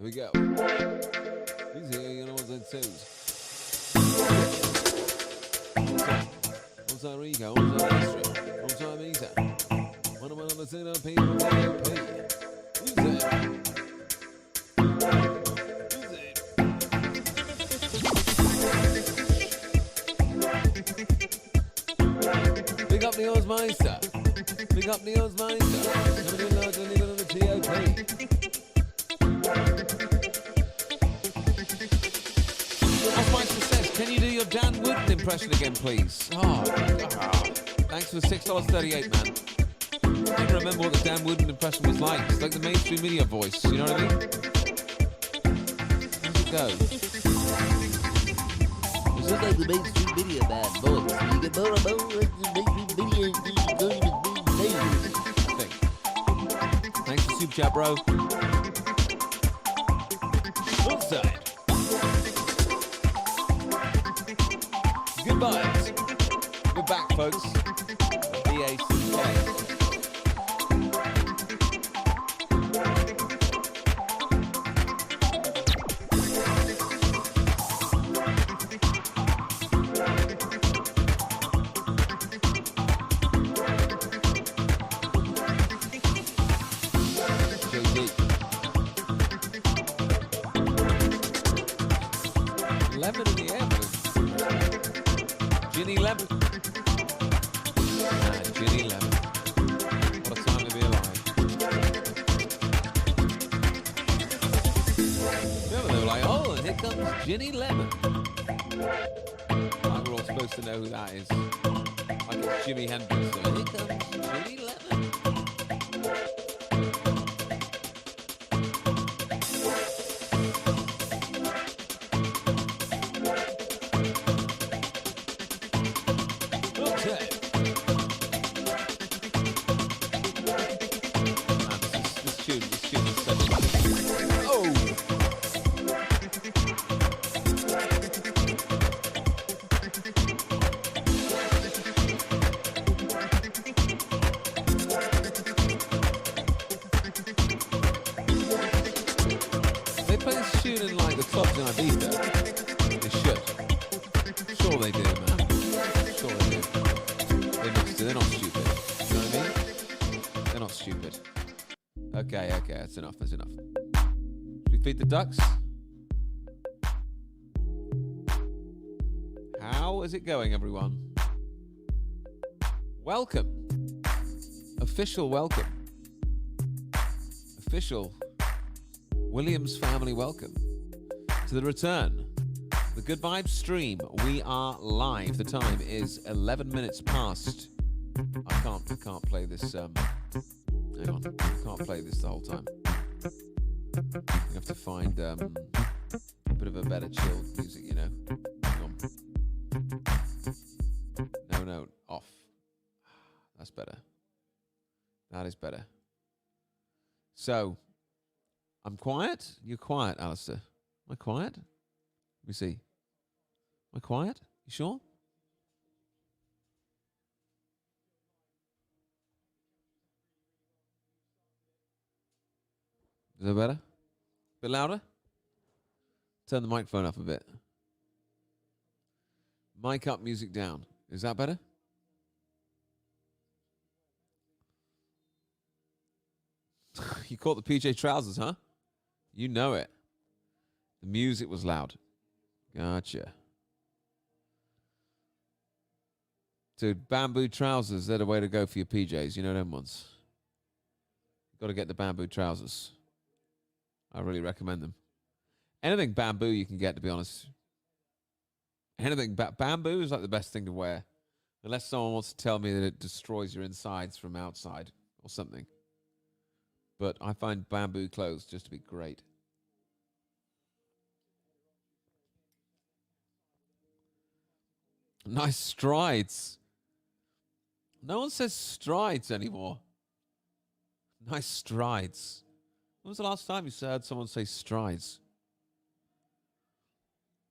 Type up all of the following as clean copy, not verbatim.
Here we go. He's here, you know what's in twos. One time Rico, one time Extra, one time Isa. One of the Latino people, POP. Who's there? Big up the Ozmeister. Big up the Ozmeister. Coming in large and leaving on the TOP. Ozmeister says, can you do your Dan Wooden impression again, please? Thanks for the $6.38, man. I don't remember what the Dan Wooden impression was like. It's like the mainstream media voice, you know what I mean? How does it go? It's just like the mainstream media bad voice. You get more and more of the mainstream media and you go to the big I think. Thanks for Super Chat, bro. Outside. Good vibes. We're back, folks. BACK. Lemon in the air, Ginny Lemon. Ginny Lemon. What a time to be alive. Remember, they were like, oh, and here comes Ginny Lemon. Like we're all supposed to know who that is. Like it's Jimi Hendrix. So here comes Ginny Lemon. Okay, that's enough, that's enough. Should we feed the ducks? How is it going, everyone? Welcome. Official welcome. Official Williams family welcome to the return. The Good Vibes stream. We are live. The time is 11 minutes past. I can't play this hang on, I can't play this the whole time. You have to find a bit of a better chilled music, you know. Hang on. No, off. That's better. That is better. So, I'm quiet? You're quiet, Alistair. Am I quiet? Let me see. Am I quiet? You sure? Is that better? A bit louder? Turn the microphone up a bit. Mic up, music down. Is that better? You caught the PJ trousers, huh? You know it. The music was loud. Gotcha. Dude, bamboo trousers, they're the way to go for your PJs. You know them ones. Got to get the bamboo trousers. I really recommend them. Anything bamboo you can get, to be honest. Anything bamboo is like the best thing to wear. Unless someone wants to tell me that it destroys your insides from outside or something. But I find bamboo clothes just to be great. Nice strides. No one says strides anymore. Nice strides. When was the last time you heard someone say strides?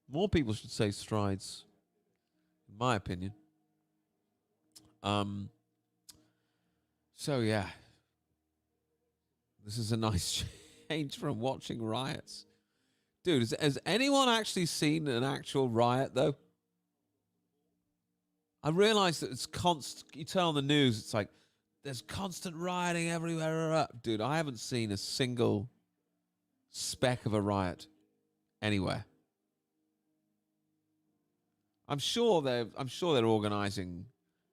More people should say strides, in my opinion. So yeah, this is a nice. change from watching riots. Dude, has anyone actually seen an actual riot, though? I realize that it's constant. You turn on the news, it's like, there's constant rioting everywhere. Dude, I haven't seen a single speck of a riot anywhere. I'm sure they're organizing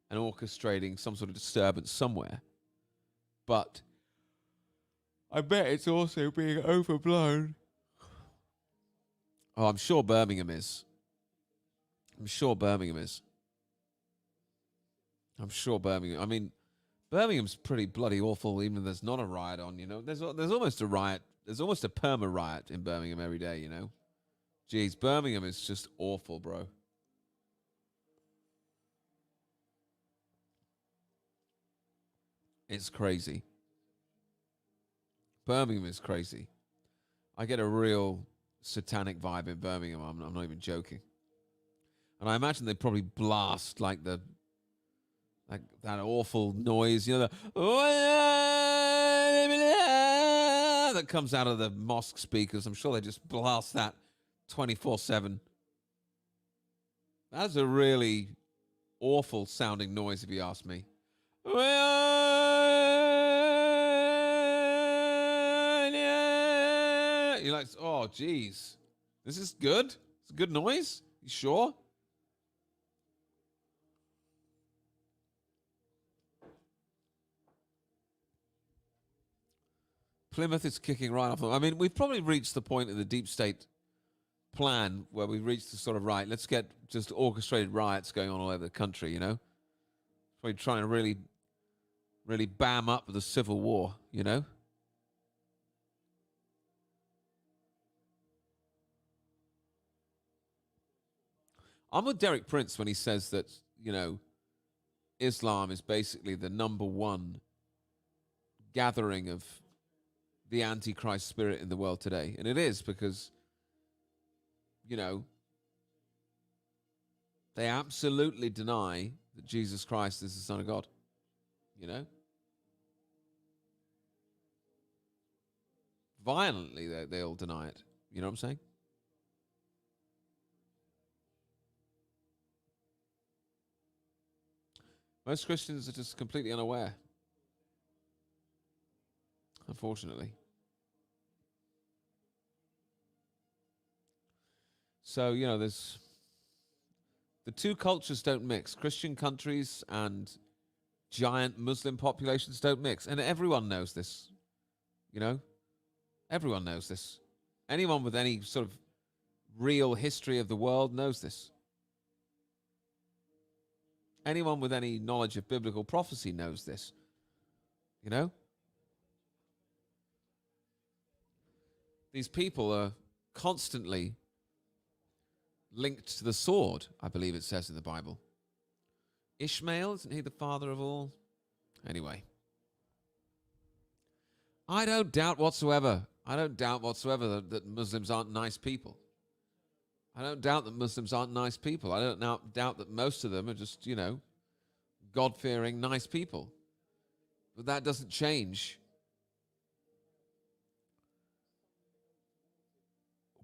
and orchestrating some sort of disturbance somewhere. But I bet it's also being overblown. Oh, I'm sure Birmingham is. I'm sure Birmingham. I mean, Birmingham's pretty bloody awful, even if there's not a riot on, you know. There's almost a riot. There's almost a perma riot in Birmingham every day, you know. Jeez, Birmingham is just awful, bro. It's crazy. Birmingham is crazy. I get a real satanic vibe in Birmingham. I'm not even joking. And I imagine they probably blast like that awful noise, you know, that comes out of the mosque speakers. I'm sure they just blast that 24/7. That's a really awful sounding noise, if you ask me. You're like, oh, geez. This is good? It's a good noise? You sure? Plymouth is kicking right off. I mean, we've probably reached the point in the deep state plan where we've reached the sort of, right, let's get just orchestrated riots going on all over the country, you know? Probably trying to really bam up the civil war, you know? I'm with Derek Prince when he says that, you know, Islam is basically the number one gathering of the Antichrist spirit in the world today. And it is because, you know, they absolutely deny that Jesus Christ is the Son of God, you know? Violently, they all deny it. You know what I'm saying? Most Christians are just completely unaware, unfortunately. So, you know, there's the two cultures don't mix. Christian countries and giant Muslim populations don't mix. And everyone knows this, you know? Everyone knows this. Anyone with any sort of real history of the world knows this. Anyone with any knowledge of biblical prophecy knows this. You know? These people are constantly linked to the sword, I believe it says in the Bible. Ishmael, isn't he the father of all? Anyway. I don't doubt whatsoever that Muslims aren't nice people. I don't doubt that Muslims aren't nice people. I don't doubt that most of them are just, you know, God-fearing, nice people. But that doesn't change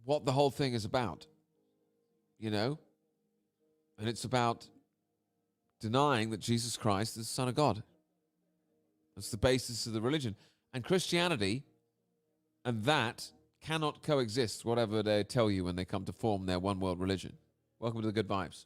what the whole thing is about, you know? And it's about denying that Jesus Christ is the Son of God. That's the basis of the religion. And Christianity and that cannot coexist, whatever they tell you when they come to form their one world religion. Welcome to the Good Vibes.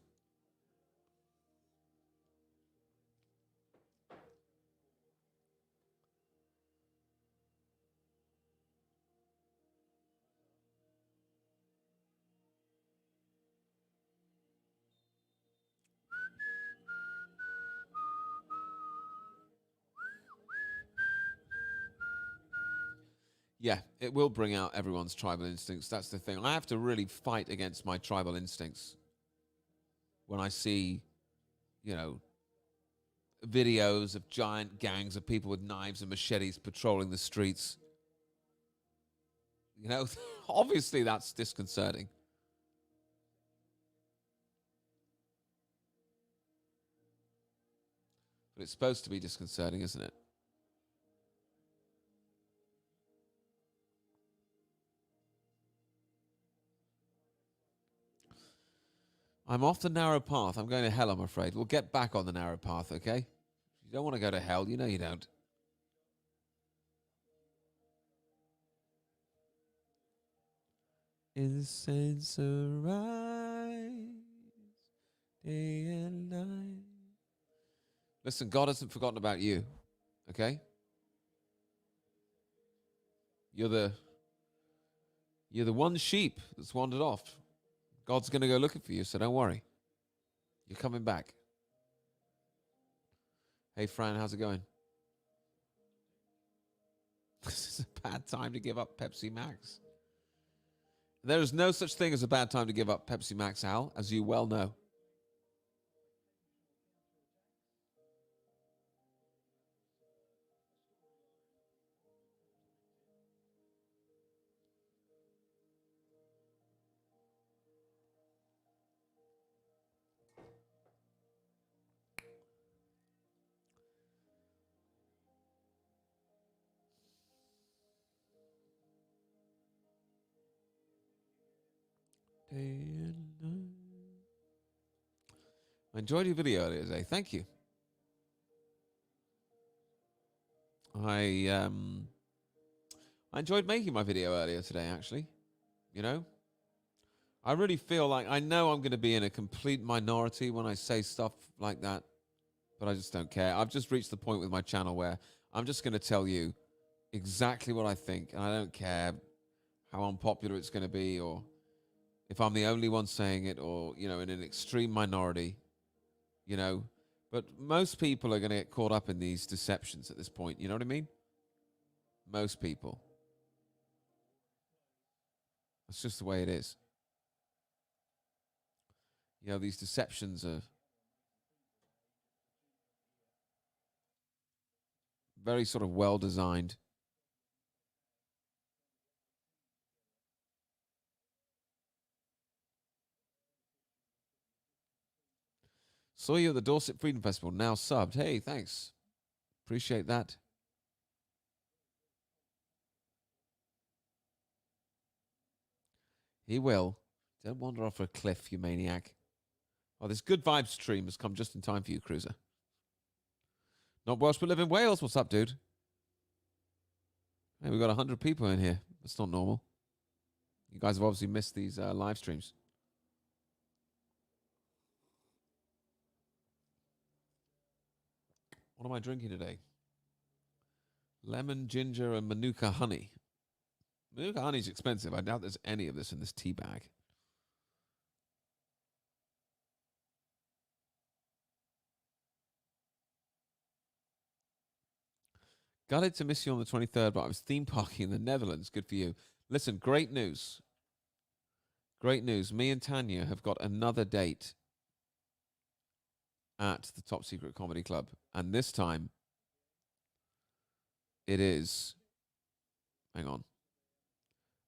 Yeah, it will bring out everyone's tribal instincts. That's the thing. I have to really fight against my tribal instincts when I see, you know, videos of giant gangs of people with knives and machetes patrolling the streets. You know, obviously that's disconcerting. But it's supposed to be disconcerting, isn't it? I'm off the narrow path. I'm going to hell, I'm afraid. We'll get back on the narrow path, okay? You don't want to go to hell. You know you don't. Incense arise, day and night. Listen, God hasn't forgotten about you, okay? You're the one sheep that's wandered off. God's going to go looking for you, so don't worry. You're coming back. Hey, Fran, how's it going? This is a bad time to give up Pepsi Max. There is no such thing as a bad time to give up Pepsi Max, Al, as you well know. Day and night. I enjoyed your video earlier today. Thank you. I enjoyed making my video earlier today, actually. You know? I really feel like I know I'm going to be in a complete minority when I say stuff like that, but I just don't care. I've just reached the point with my channel where I'm just going to tell you exactly what I think, and I don't care how unpopular it's going to be or if I'm the only one saying it or, you know, in an extreme minority, you know. But most people are going to get caught up in these deceptions at this point. You know what I mean? Most people. That's just the way it is. You know, these deceptions are very sort of well designed. Saw you at the Dorset Freedom Festival, now subbed. Hey, thanks. Appreciate that. He will. Don't wander off a cliff, you maniac. Oh, this good vibes stream has come just in time for you, Cruiser. Not Welsh, but live in Wales. What's up, dude? Hey, we've got 100 people in here. That's not normal. You guys have obviously missed these live streams. What am I drinking today? Lemon, ginger, and Manuka honey. Manuka honey's expensive. I doubt there's any of this in this tea bag. Gutted to miss you on the 23rd, but I was theme parking in the Netherlands. Good for you. Listen, great news. Great news. Me and Tanya have got another date at the Top Secret Comedy Club. And this time, it is, hang on,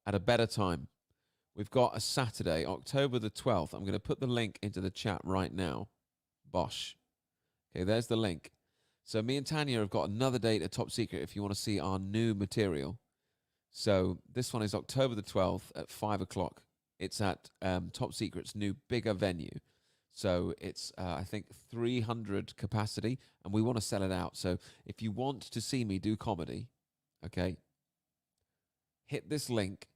at a better time. We've got a Saturday, October the 12th. I'm going to put the link into the chat right now. Bosh. Okay, there's the link. So me and Tanya have got another date at Top Secret if you want to see our new material. So this one is October the 12th at 5 o'clock. It's at Top Secret's new bigger venue. So it's, I think, 300 capacity, and we want to sell it out. So if you want to see me do comedy, okay, hit this link.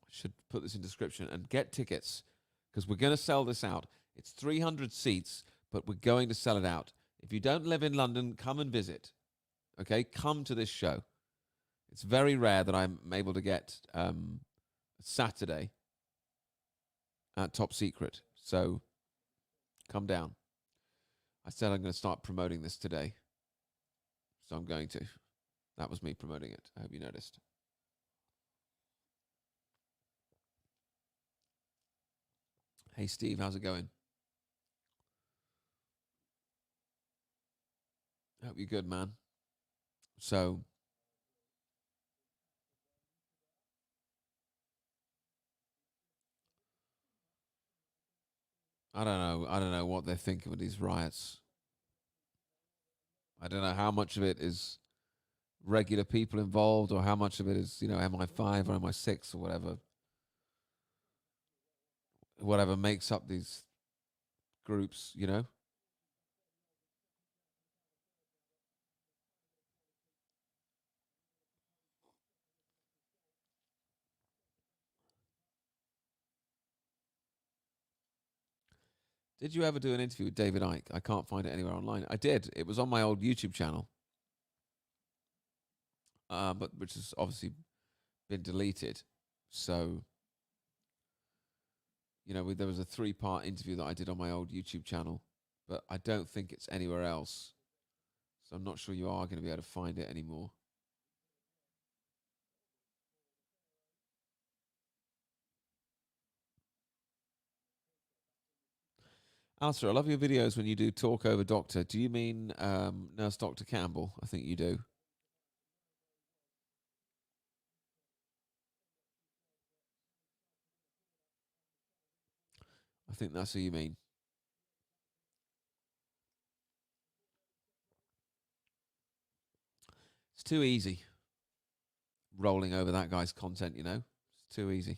I should put this in description and get tickets because we're going to sell this out. It's 300 seats, but we're going to sell it out. If you don't live in London, come and visit. Okay, come to this show. It's very rare that I'm able to get a Saturday at Top Secret. So come down. I said I'm going to start promoting this today. So I'm going to. That was me promoting it. I hope you noticed. Hey, Steve, how's it going? I hope you're good, man. So I don't know. I don't know what they're thinking with these riots. I don't know how much of it is regular people involved or how much of it is, you know, MI5 or MI6 or whatever. whatever makes up these groups, you know? Did you ever do an interview with David Icke? I can't find it anywhere online. I did. It was on my old YouTube channel, but which has obviously been deleted. So, you know, there was a 3-part interview that I did on my old YouTube channel, but I don't think it's anywhere else. So I'm not sure you are going to be able to find it anymore. Alistair, I love your videos when you do talk over doctor. Do you mean Nurse Dr. Campbell? I think you do. I think that's who you mean. It's too easy rolling over that guy's content, you know? It's too easy.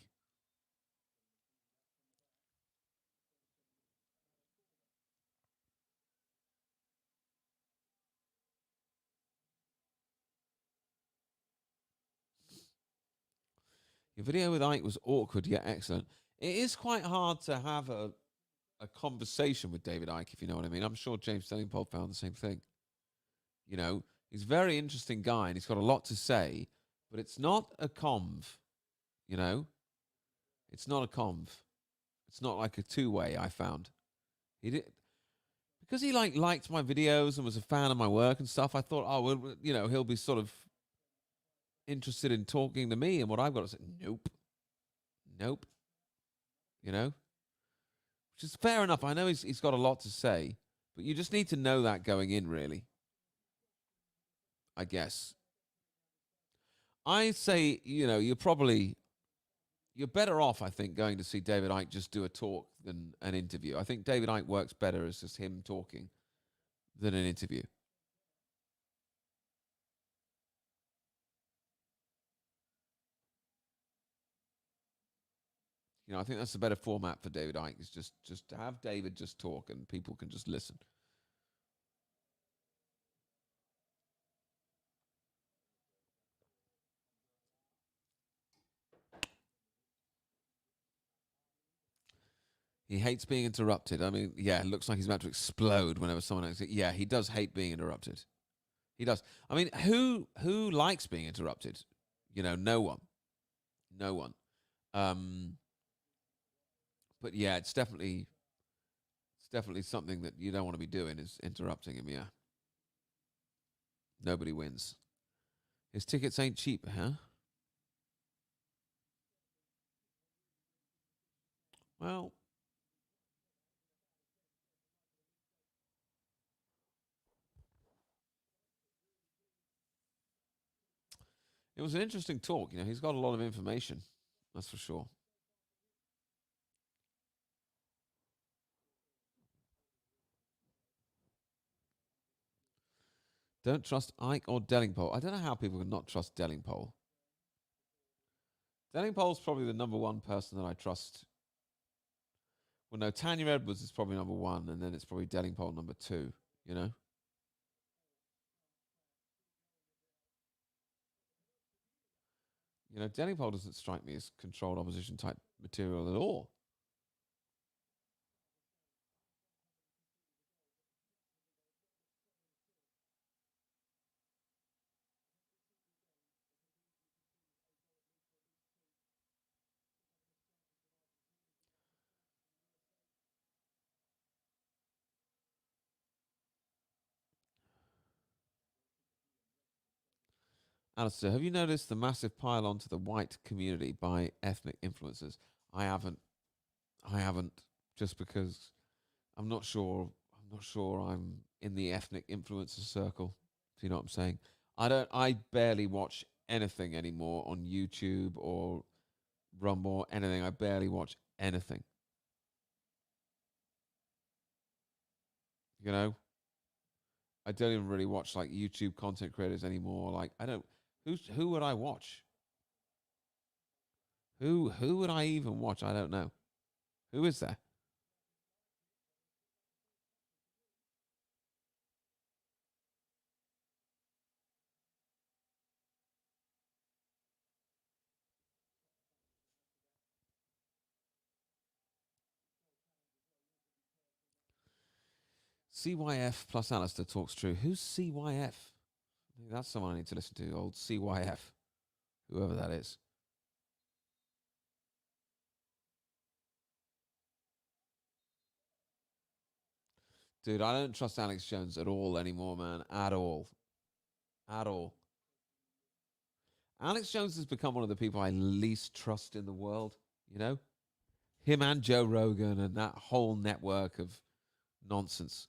Your video with Ike was awkward yet excellent. It is quite hard to have a conversation with David Icke, if you know what I mean. I'm sure James Stellingpole found the same thing. You know, he's a very interesting guy and he's got a lot to say, but it's not a conv, you know? It's not a conv. It's not like a two-way, I found. He did because he liked my videos and was a fan of my work and stuff. I thought, oh, well, you know, he'll be sort of interested in talking to me and what I've got to say. Nope. Nope. You know? Which is fair enough. I know he's got a lot to say, but you just need to know that going in, really. I guess. I say, you know, you're better off, I think, going to see David Icke just do a talk than an interview. I think David Icke works better as just him talking than an interview. You know, I think that's the better format for David Icke is just to have David just talk and people can just listen. He hates being interrupted. I mean, yeah, it looks like he's about to explode whenever someone else. Yeah, he does hate being interrupted. He does. I mean, who likes being interrupted? You know, no one. No one. But yeah, it's definitely something that you don't want to be doing is interrupting him, yeah. Nobody wins. His tickets ain't cheap, huh? Well, it was an interesting talk. You know, he's got a lot of information. That's for sure. Don't trust Ike or Dellingpole. I don't know how people can not trust Dellingpole. Dellingpole's probably the number one person that I trust. Well, no, Tanya Edwards is probably number one, and then it's probably Dellingpole number two, you know? You know, Dellingpole doesn't strike me as controlled opposition type material at all. Alistair, have you noticed the massive pile onto the white community by ethnic influencers? I haven't. I haven't. Just because I'm not sure. I'm not sure I'm in the ethnic influencer circle. If you know what I'm saying. I don't. I barely watch anything anymore on YouTube or Rumble or anything. I barely watch anything. You know. I don't even really watch like YouTube content creators anymore. Like I don't. Who would I watch? Who would I even watch? I don't know. Who is there? CYF plus Alistair talks true. Who's CYF? That's someone I need to listen to. Old CYF, whoever that is. Dude, I don't trust Alex Jones at all anymore, man. At all. At all. Alex Jones has become one of the people I least trust in the world, you know? Him and Joe Rogan and that whole network of nonsense.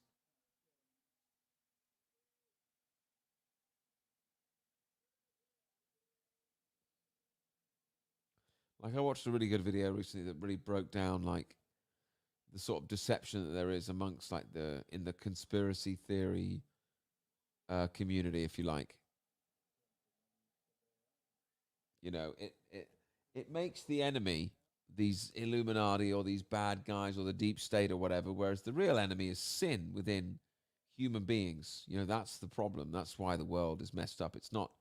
Like I watched a really good video recently that really broke down like the sort of deception that there is amongst like in the conspiracy theory community, if you like. You know, it makes the enemy these Illuminati or these bad guys or the deep state or whatever, whereas the real enemy is sin within human beings. You know, that's the problem. That's why the world is messed up. It's not,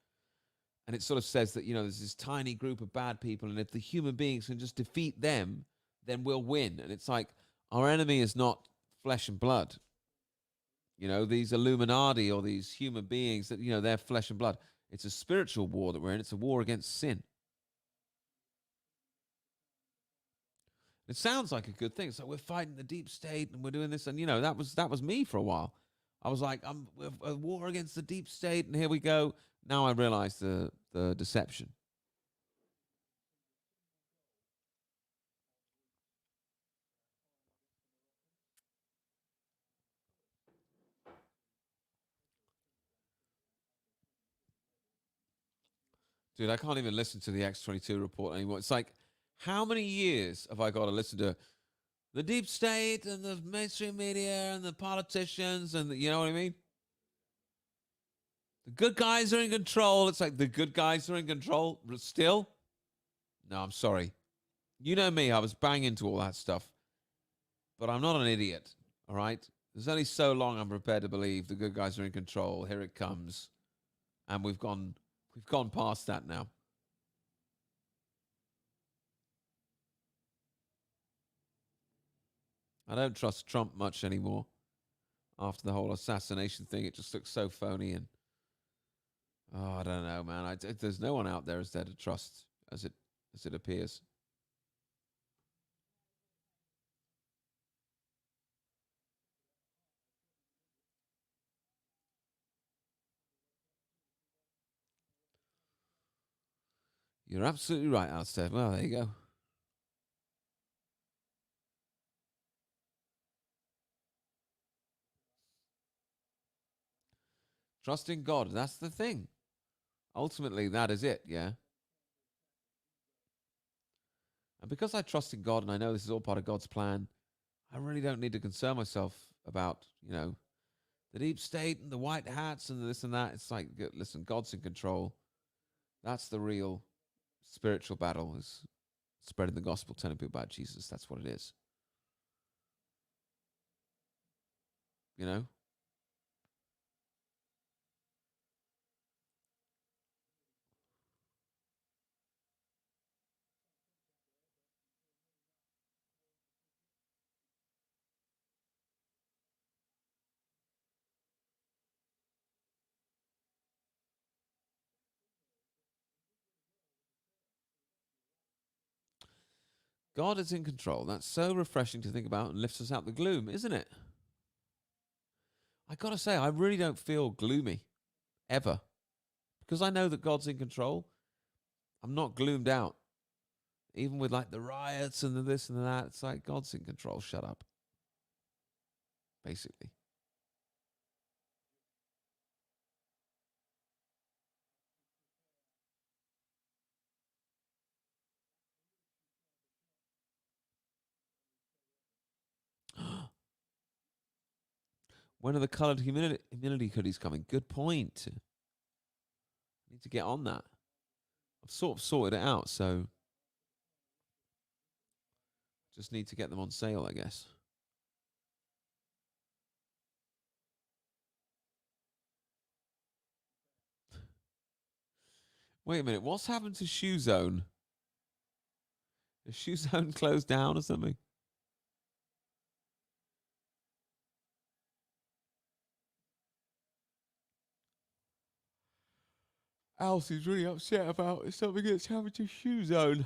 and it sort of says that, you know, there's this tiny group of bad people, and if the human beings can just defeat them, then we'll win. And it's like, our enemy is not flesh and blood. You know, these Illuminati or these human beings that, you know, they're flesh and blood. It's a spiritual war that we're in. It's a war against sin. It sounds like a good thing. So we're fighting the deep state and we're doing this, and you know that was me for a while. I was like, I'm a war against the deep state, and here we go. Now I realize the deception. Dude, I can't even listen to the X-22 report anymore. It's like, how many years have I got to listen to the deep state and the mainstream media and the politicians and you know what I mean? The good guys are in control. It's like the good guys are in control still. No, I'm sorry. You know me, I was banging to all that stuff. But I'm not an idiot, all right? There's only so long I'm prepared to believe the good guys are in control. Here it comes. And we've gone past that now. I don't trust Trump much anymore. After the whole assassination thing, it just looks so phony and oh, I don't know, man. There's no one out there as there to trust as it appears. You're absolutely right, Alistair. Well, there you go. Trusting God, that's the thing. Ultimately, that is it, yeah? And because I trust in God and I know this is all part of God's plan, I really don't need to concern myself about, you know, the deep state and the white hats and this and that. It's like, listen, God's in control. That's the real spiritual battle, is spreading the gospel, telling people about Jesus. That's what it is. You know? God is in control. That's so refreshing to think about and lifts us out the gloom, isn't it? I gotta say, I really don't feel gloomy ever because I know that God's in control. I'm not gloomed out, even with like the riots and the this and the that. It's like God's in control. Shut up, basically. When are the coloured immunity hoodies coming? Good point. Need to get on that. I've sort of sorted it out, so Just need to get them on sale, I guess. Wait a minute. What's happened to Shoe Zone? Is Shoe Zone closed down or something? Elsie's really upset about something that's happened to Shoe Zone.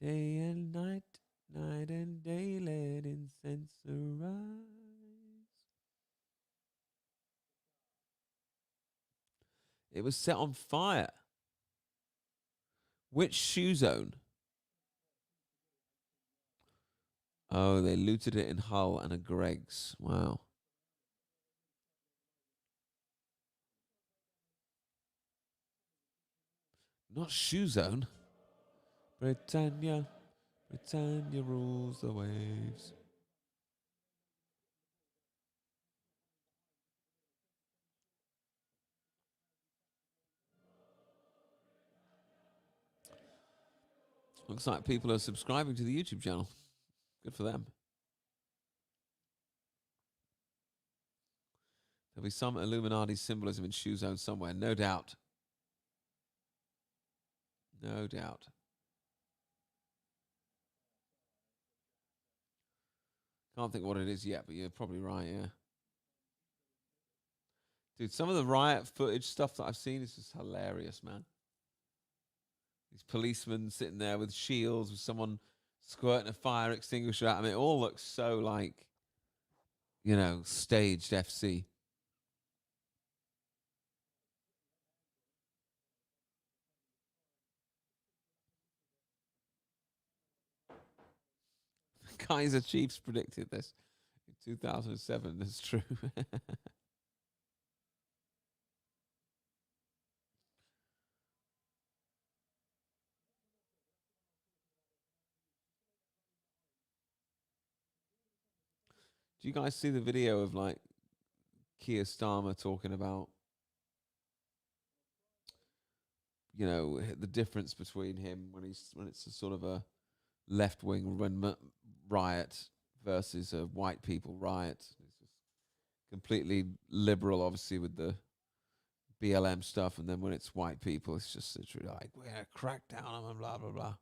Day and night, night and day, let incense arise. It was set on fire. Which Shoe Zone? Oh, they looted it in Hull and a Greg's. Wow. Not Shoe Zone. Britannia, Britannia rules the waves. Looks like people are subscribing to the YouTube channel. Good for them. There'll be some Illuminati symbolism in Shoe Zone somewhere, no doubt. No doubt. Can't think what it is yet, but you're probably right, yeah. Dude, some of the riot footage stuff that I've seen is just hilarious, man. These policemen sitting there with shields, with someone squirting a fire extinguisher at them. It all looks so like, staged FC. Kaiser Chiefs predicted this in 2007. That's true. Do you guys see the video of like Keir Starmer talking about, the difference between him when it's a sort of a left wing riot versus a white people riot? It's just completely liberal, obviously, with the BLM stuff, and then when it's white people, it's just literally like we're gonna crack down on them, blah blah blah.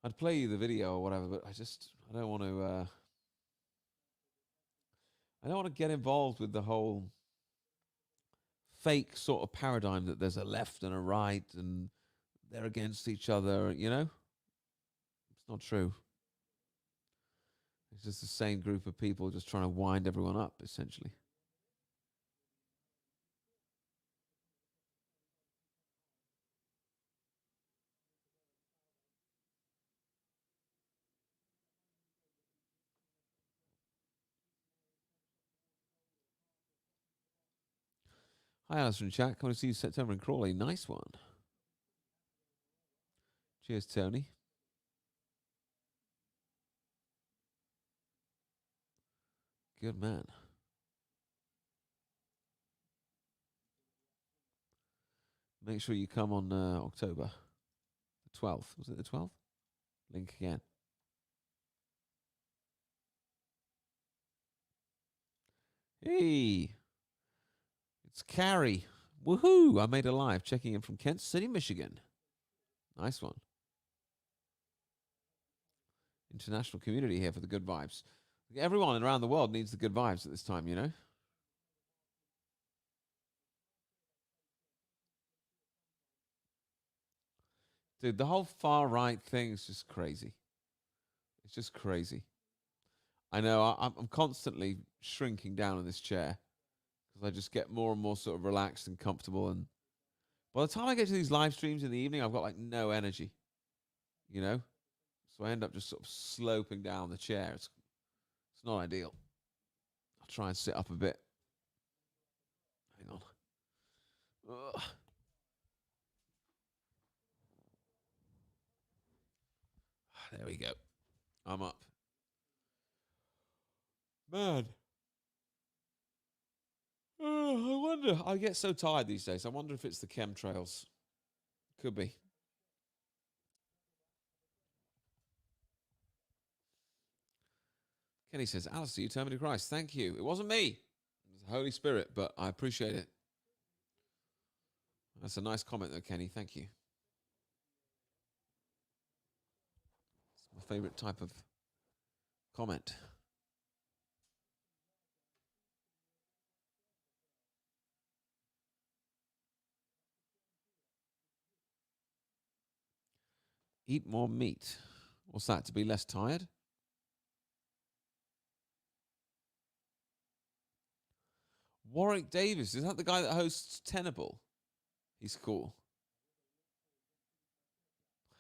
I'd play you the video or whatever, but I don't want to. I don't want to get involved with the whole fake sort of paradigm that there's a left and a right and they're against each other. It's not true. It's just the same group of people just trying to wind everyone up, essentially. Hi, Alistair in chat. Coming to see you September in Crawley. Nice one. Cheers, Tony. Good man. Make sure you come on October the 12th. Was it the 12th? Link again. Hey, it's Carrie. Woohoo! I made a live checking in from Kent City, Michigan. Nice one. International community here for the good vibes. Everyone around the world needs the good vibes at this time, Dude, the whole far right thing is just crazy. It's just crazy. I know I'm constantly shrinking down in this chair because I just get more and more sort of relaxed and comfortable. And by the time I get to these live streams in the evening, I've got like no energy, you know? So I end up just sort of sloping down the chair. It's not ideal. I'll try and sit up a bit. Hang on. Ugh. There we go. I'm up. Man. I wonder. I get so tired these days. I wonder if it's the chemtrails. Could be. Kenny says, Alistair, you turned me to Christ. Thank you. It wasn't me. It was the Holy Spirit, but I appreciate it. That's a nice comment, though, Kenny. Thank you. It's my favorite type of comment. Eat more meat. What's that? To be less tired? Warwick Davis. Is that the guy that hosts Tenable? He's cool.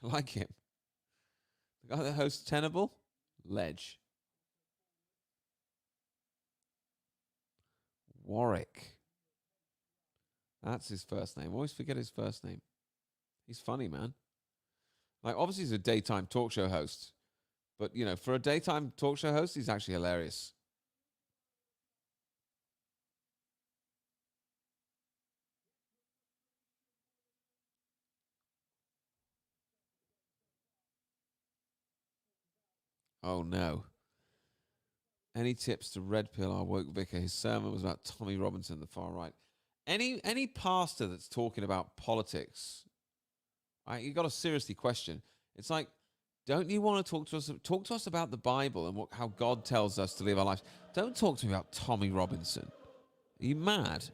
I like him. The guy that hosts Tenable? Ledge. Warwick. That's his first name. I always forget his first name. He's funny, man. Like, obviously, he's a daytime talk show host. But, you know, for a daytime talk show host, he's actually hilarious. Oh, no. Any tips to Red Pill our woke vicar? His sermon was about Tommy Robinson, the far right. Any pastor that's talking about politics, right, you got to seriously question. It's like, don't you want to talk to us about the Bible and how God tells us to live our lives? Don't talk to me about Tommy Robinson. Are you mad?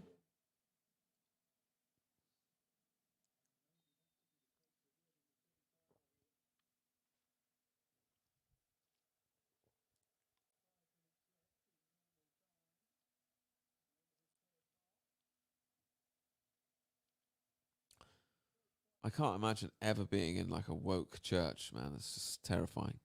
I can't imagine ever being in like a woke church, man. It's just terrifying.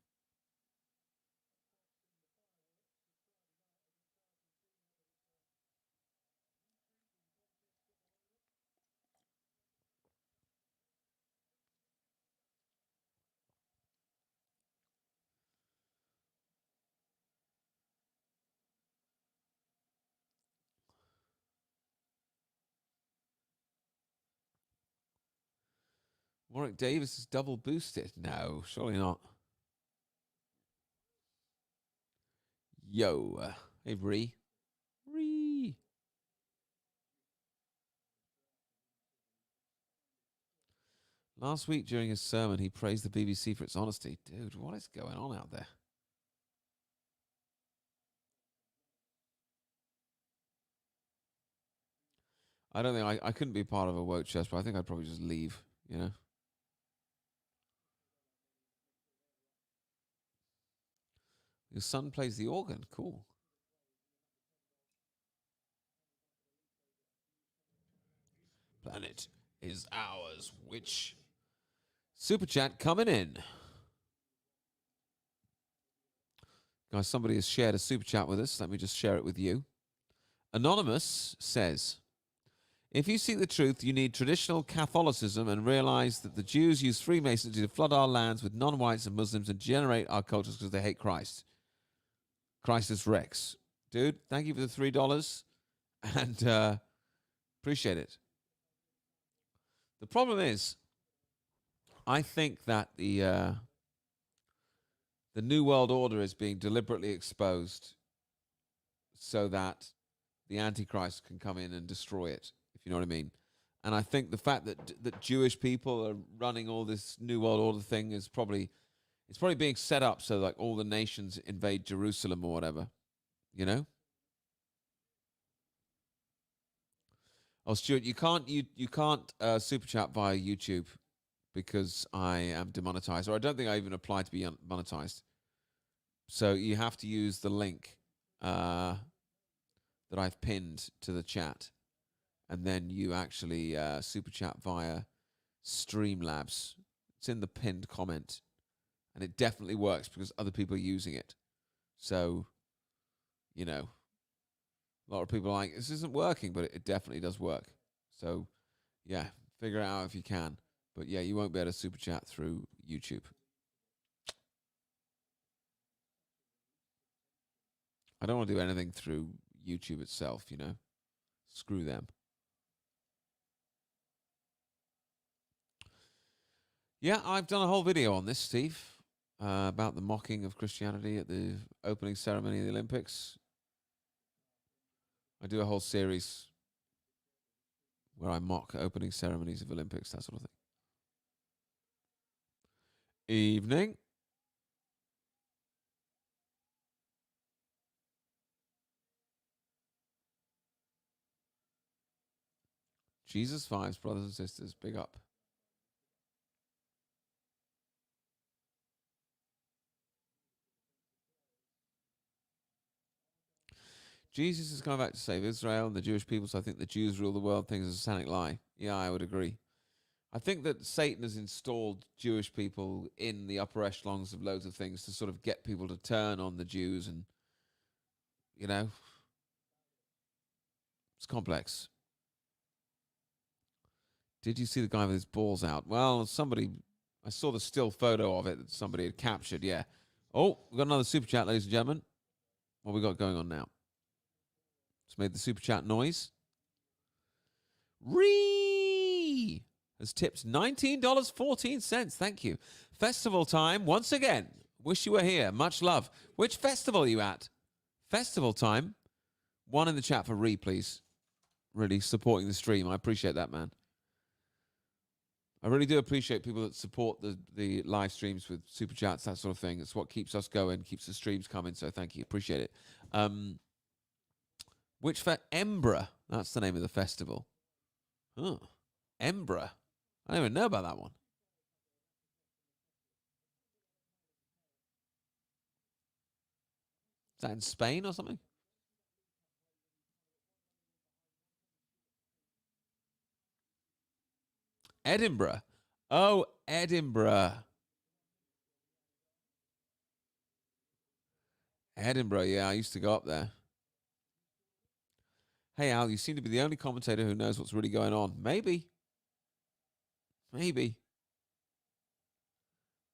Warwick Davis is double boosted. No, surely not. Yo. Hey, Ree. Ree. Last week during his sermon, he praised the BBC for its honesty. Dude, what is going on out there? I don't think I couldn't be part of a woke church, but I think I'd probably just leave, you know? Your son plays the organ. Cool. Planet is ours, which super chat coming in. Guys, somebody has shared a super chat with us. Let me just share it with you. Anonymous says, if you seek the truth, you need traditional Catholicism and realize that the Jews use Freemasonry to flood our lands with non-whites and Muslims and generate our cultures because they hate Christ. Christus Rex. Dude, thank you for the $3 and appreciate it. The problem is, I think that the New World Order is being deliberately exposed so that the Antichrist can come in and destroy it, if you know what I mean. And I think the fact that Jewish people are running all this New World Order thing is probably being set up so like all the nations invade Jerusalem or whatever, you know. Oh, Stuart, you can't super chat via YouTube because I am demonetized, or I don't think I even apply to be monetized. So you have to use the link that I've pinned to the chat, and then you actually super chat via Streamlabs. It's in the pinned comment, and it definitely works because other people are using it. So, you know, a lot of people are like, this isn't working, but it definitely does work. So, yeah, figure it out if you can. But yeah, you won't be able to super chat through YouTube. I don't want to do anything through YouTube itself, you know. Screw them. Yeah, I've done a whole video on this, Steve, about the mocking of Christianity at the opening ceremony of the Olympics. I do a whole series where I mock opening ceremonies of Olympics, that sort of thing. Evening. Jesus Vibes, brothers and sisters, big up. Jesus is coming back to save Israel and the Jewish people, so I think the Jews rule the world. Things are a satanic lie. Yeah, I would agree. I think that Satan has installed Jewish people in the upper echelons of loads of things to sort of get people to turn on the Jews, and, you know, it's complex. Did you see the guy with his balls out? Well, I saw the still photo of it that somebody had captured, yeah. Oh, we've got another super chat, ladies and gentlemen. What we got going on now? It's made the super chat noise. Ree has tipped $19.14. Thank you. Festival time once again. Wish you were here. Much love. Which festival are you at? Festival time. One in the chat for Ree, please. Really supporting the stream. I appreciate that, man. I really do appreciate people that support the live streams with super chats, that sort of thing. It's what keeps us going, keeps the streams coming. So thank you. Appreciate it. Embra. That's the name of the festival. Oh, Embra. I don't even know about that one. Is that in Spain or something? Edinburgh. Oh, Edinburgh. Edinburgh, yeah, I used to go up there. Hey, Al, you seem to be the only commentator who knows what's really going on. Maybe. Maybe.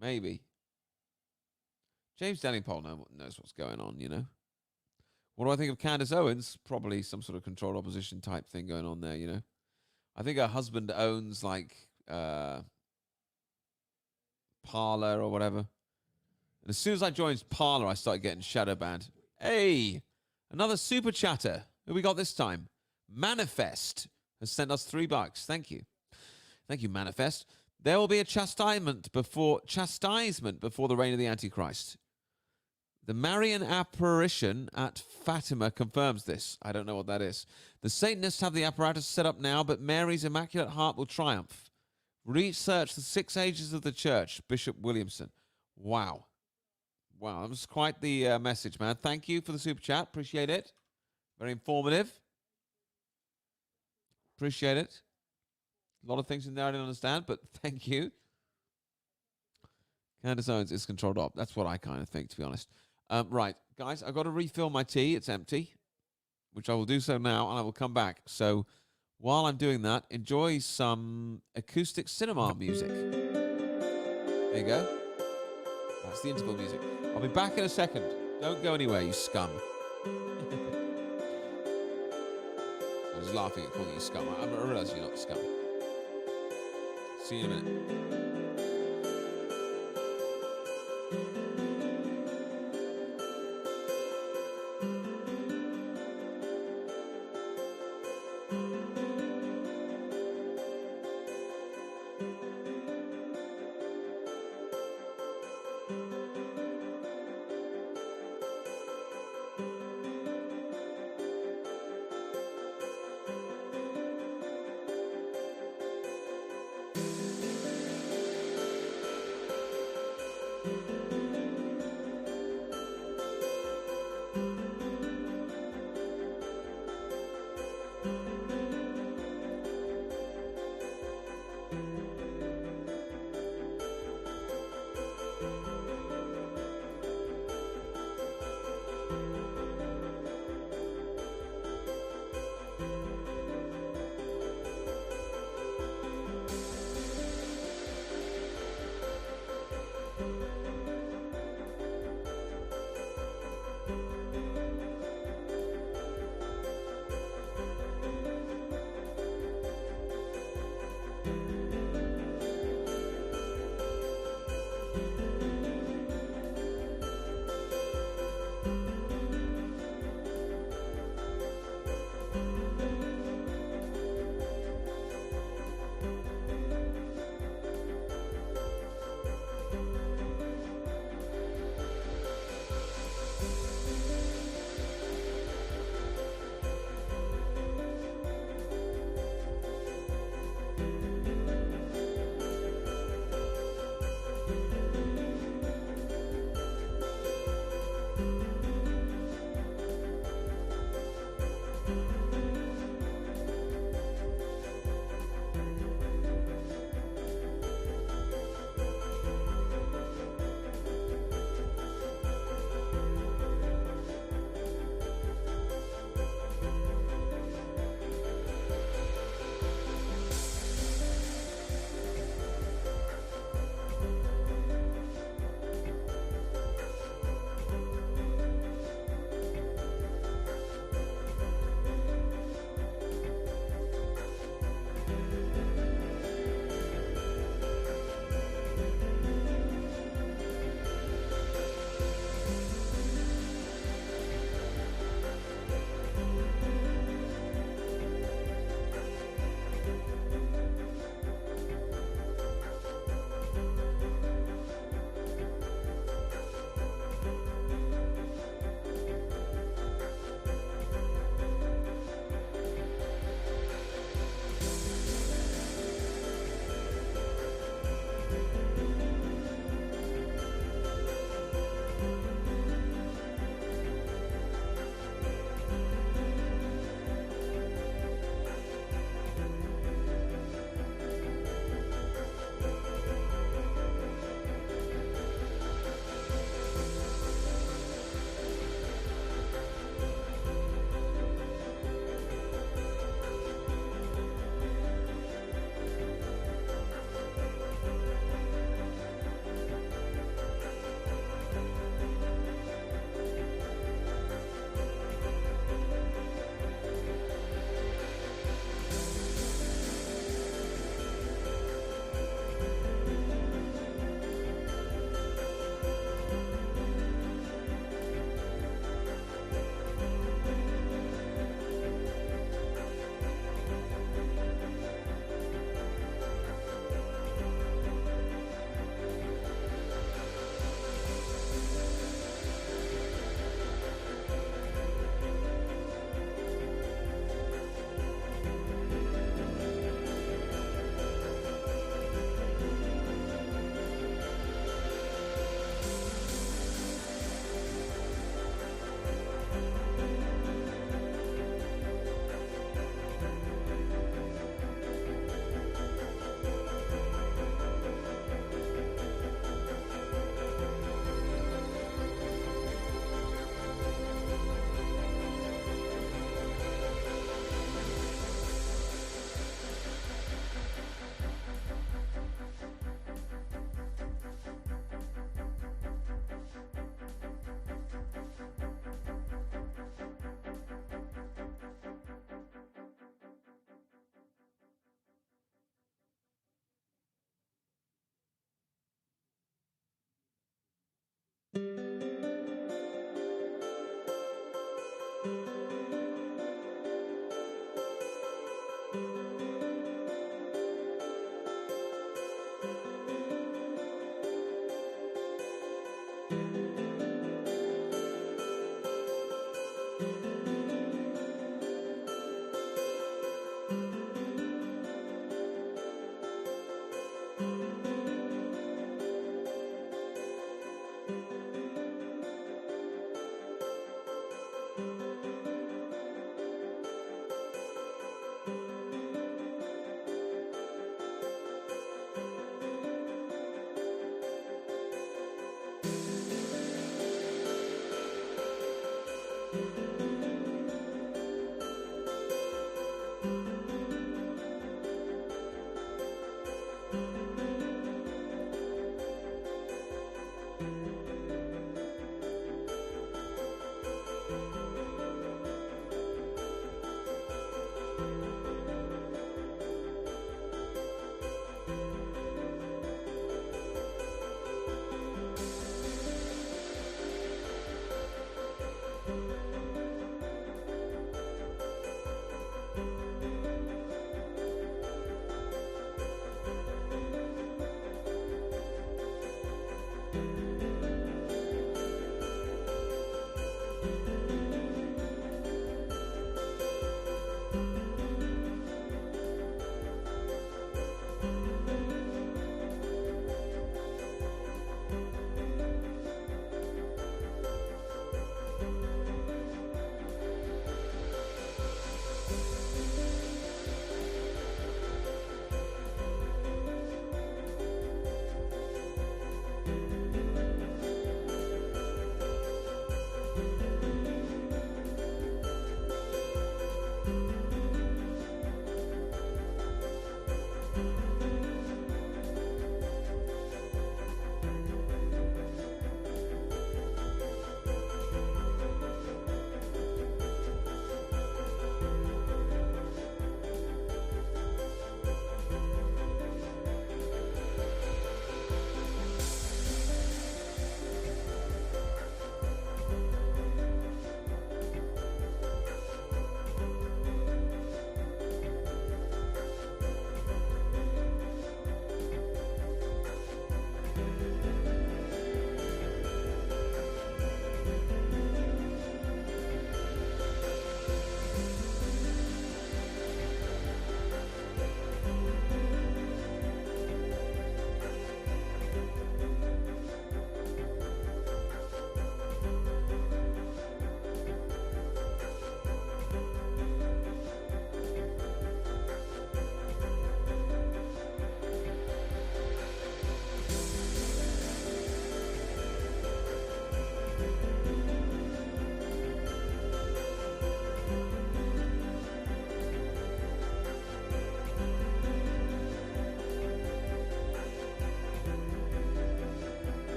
Maybe. James Delingpole knows what's going on, you know. What do I think of Candace Owens? Probably some sort of controlled opposition type thing going on there, you know. I think her husband owns, like, Parler or whatever. And as soon as I joined Parler, I started getting shadow banned. Hey, another super chatter. Who we got this time? Manifest has sent us $3. Thank you. Thank you, Manifest. There will be a chastisement before the reign of the Antichrist. The Marian apparition at Fatima confirms this. I don't know what that is. The Satanists have the apparatus set up now, but Mary's Immaculate Heart will triumph. Research the 6 ages of the church, Bishop Williamson. Wow. Wow, that was quite the message, man. Thank you for the super chat. Appreciate it. Very informative. Appreciate it. A lot of things in there I didn't understand, but thank you. Candace Owens is controlled op. That's what I kind of think, to be honest. Right, guys, I've got to refill my tea. It's empty, which I will do so now, and I will come back. So while I'm doing that, enjoy some acoustic cinema music. There you go. That's the interval music. I'll be back in a second. Don't go anywhere, you scum. I was laughing at calling you scum. I realize you're not scum. See you in a minute.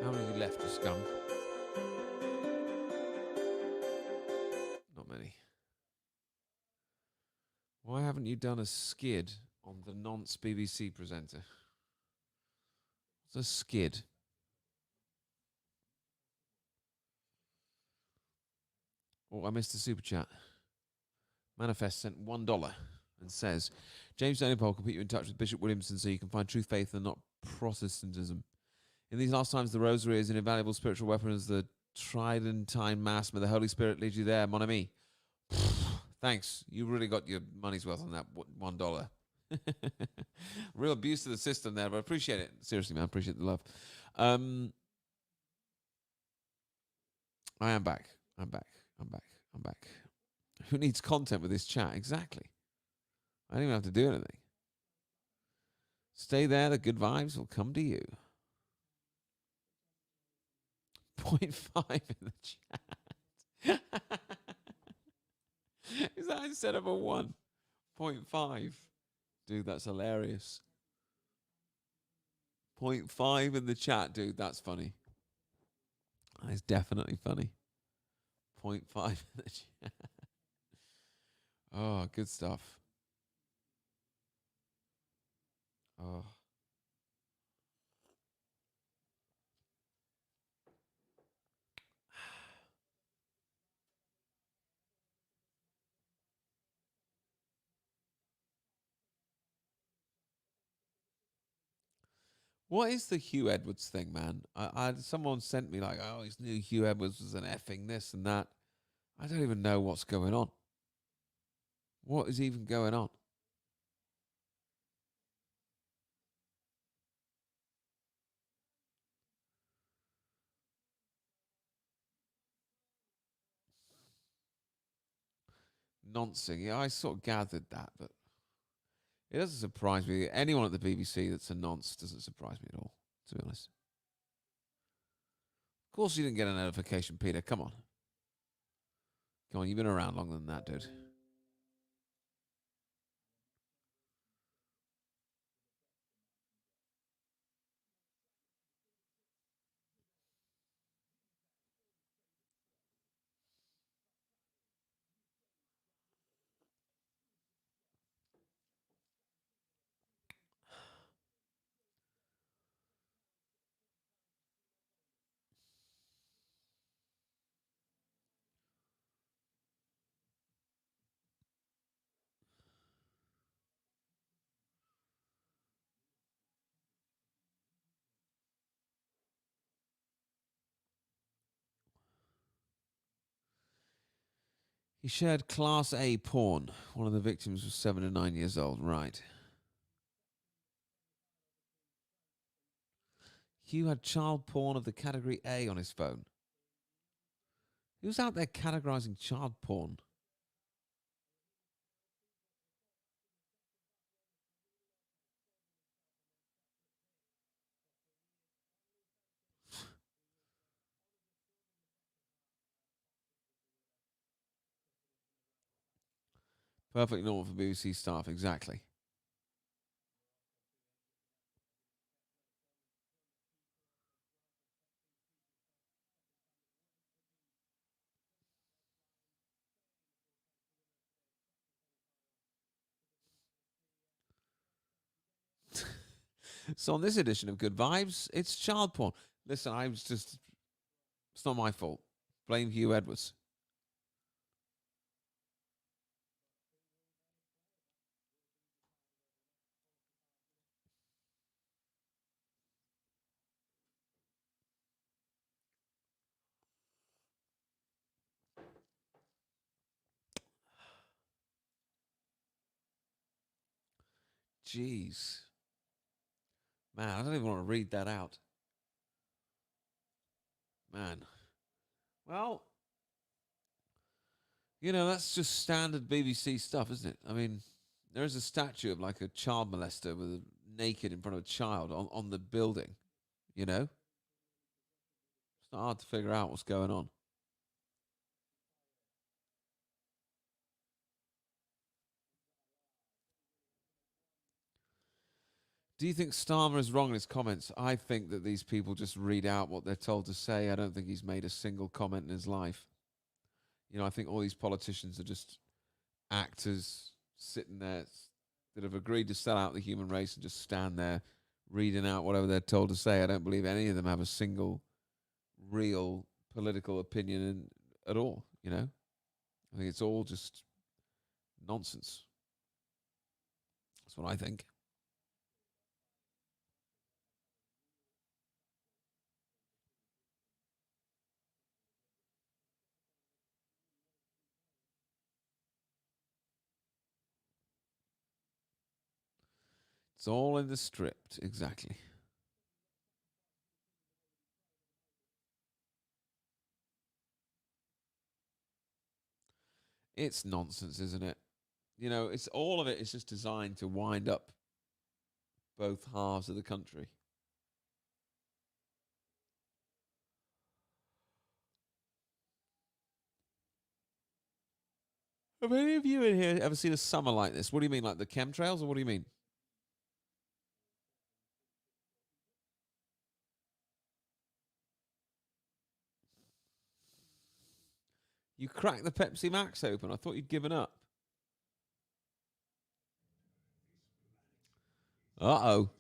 How many have you left, you scum? Not many. Why haven't you done a skid on the nonce BBC presenter? What's a skid? Oh, I missed the super chat. Manifest sent $1 and says, James Donipole can put you in touch with Bishop Williamson so you can find true faith and not Protestantism. In these last times, the rosary is an invaluable spiritual weapon as the Tridentine Mass. May the Holy Spirit lead you there, mon ami. Thanks. You really got your money's worth on that $1. Real abuse to the system there, but I appreciate it. Seriously, man, I appreciate the love. I am back. I'm back. Who needs content with this chat? Exactly. I don't even have to do anything. Stay there. The good vibes will come to you. 0.5 in the chat. Is that instead of a 1? 0.5. Dude, that's hilarious. 0.5 in the chat, dude. That's funny. That is definitely funny. 0.5 in the chat. Oh, good stuff. Oh. What is the Hugh Edwards thing, man? Someone sent me like, oh, his new Hugh Edwards was an effing this and that. I don't even know what's going on. What is even going on? Noncing. Yeah, I sort of gathered that, but it doesn't surprise me. Anyone at the BBC that's a nonce doesn't surprise me at all, to be honest. Of course you didn't get a notification, Peter. Come on. Come on, you've been around longer than that, dude. He shared Class A porn. One of the victims was 7 and 9 years old. Right. Hugh had child porn of the category A on his phone. Who's out there categorizing child porn? Perfectly normal for BBC staff, exactly. So on this edition of Good Vibes, it's child porn. Listen, it's not my fault. Blame Hugh Edwards. Jeez. Man, I don't even want to read that out. Man. Well, that's just standard BBC stuff, isn't it? I mean, there is a statue of like a child molester with naked in front of a child on the building, you know? It's not hard to figure out what's going on. Do you think Starmer is wrong in his comments? I think that these people just read out what they're told to say. I don't think he's made a single comment in his life. I think all these politicians are just actors sitting there that have agreed to sell out the human race and just stand there reading out whatever they're told to say. I don't believe any of them have a single real political opinion at all. I think it's all just nonsense. That's what I think. It's all in the script, exactly. It's nonsense, isn't it? It's all of it is just designed to wind up both halves of the country. Have any of you in here ever seen a summer like this? What do you mean, like the chemtrails, or what do you mean? You cracked the Pepsi Max open. I thought you'd given up. Uh-oh.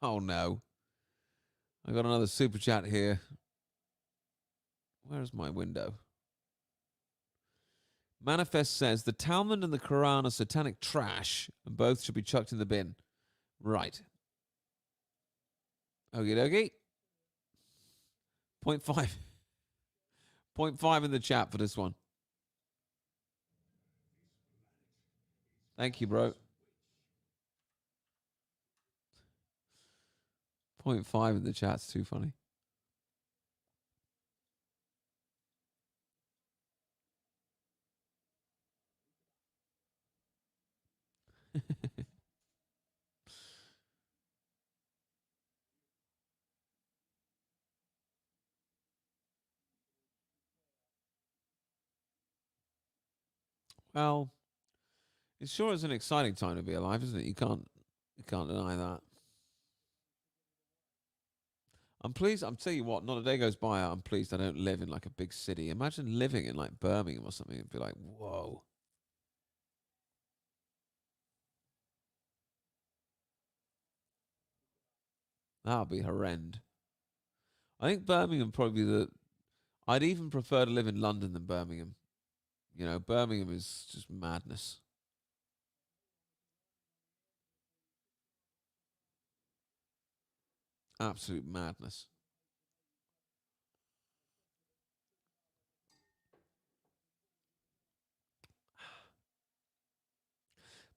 Oh, no. I got another super chat here. Where's my window? Manifest says the Talmud and the Quran are satanic trash and both should be chucked in the bin. Right. Okie dokie. 0.5. 0.5 in the chat for this one. Thank you, bro. 0.5 in the chat's too funny. Well, it sure is an exciting time to be alive, isn't it? You can't deny that. I'm pleased. I'm telling you what, not a day goes by. I'm pleased I don't live in like a big city. Imagine living in like Birmingham or something. It'd be like, whoa. That would be horrendous. I think Birmingham probably I'd even prefer to live in London than Birmingham. Birmingham is just madness. Absolute madness.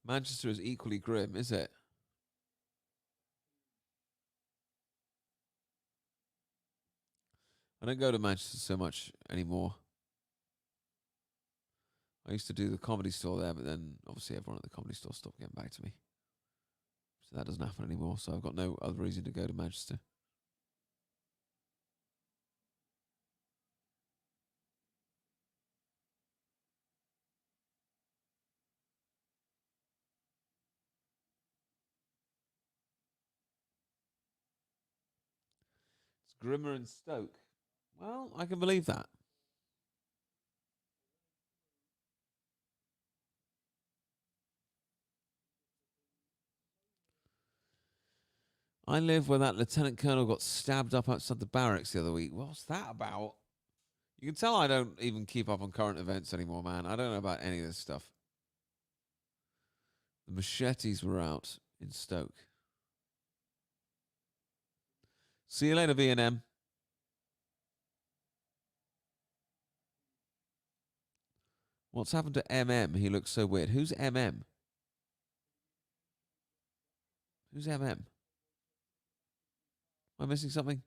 Manchester is equally grim, is it? I don't go to Manchester so much anymore. I used to do the comedy store there, but then obviously everyone at the comedy store stopped getting back to me. So that doesn't happen anymore. So I've got no other reason to go to Manchester. It's grimmer in Stoke. Well, I can believe that. I live where that lieutenant colonel got stabbed up outside the barracks the other week. What's that about? You can tell I don't even keep up on current events anymore, man. I don't know about any of this stuff. The machetes were out in Stoke. See you later, V&M. What's happened to MM? He looks so weird. Who's MM? Who's MM? Am I missing something?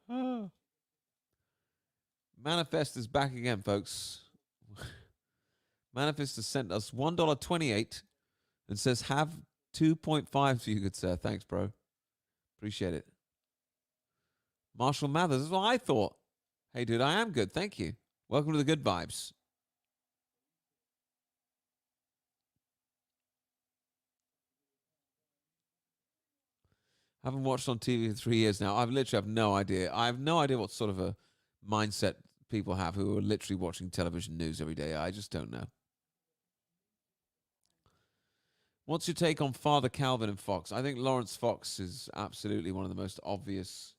Oh. Manifest is back again, folks. Manifest has sent us $1.28 and says, have 2.5 to you, good sir. Thanks, bro. Appreciate it. Marshall Mathers is what I thought. Hey, dude, I am good. Thank you. Welcome to the good vibes. Haven't watched on TV for 3 years now. I literally have no idea. I have no idea what sort of a mindset people have who are literally watching television news every day. I just don't know. What's your take on Father Calvin and Fox? I think Lawrence Fox is absolutely one of the most obvious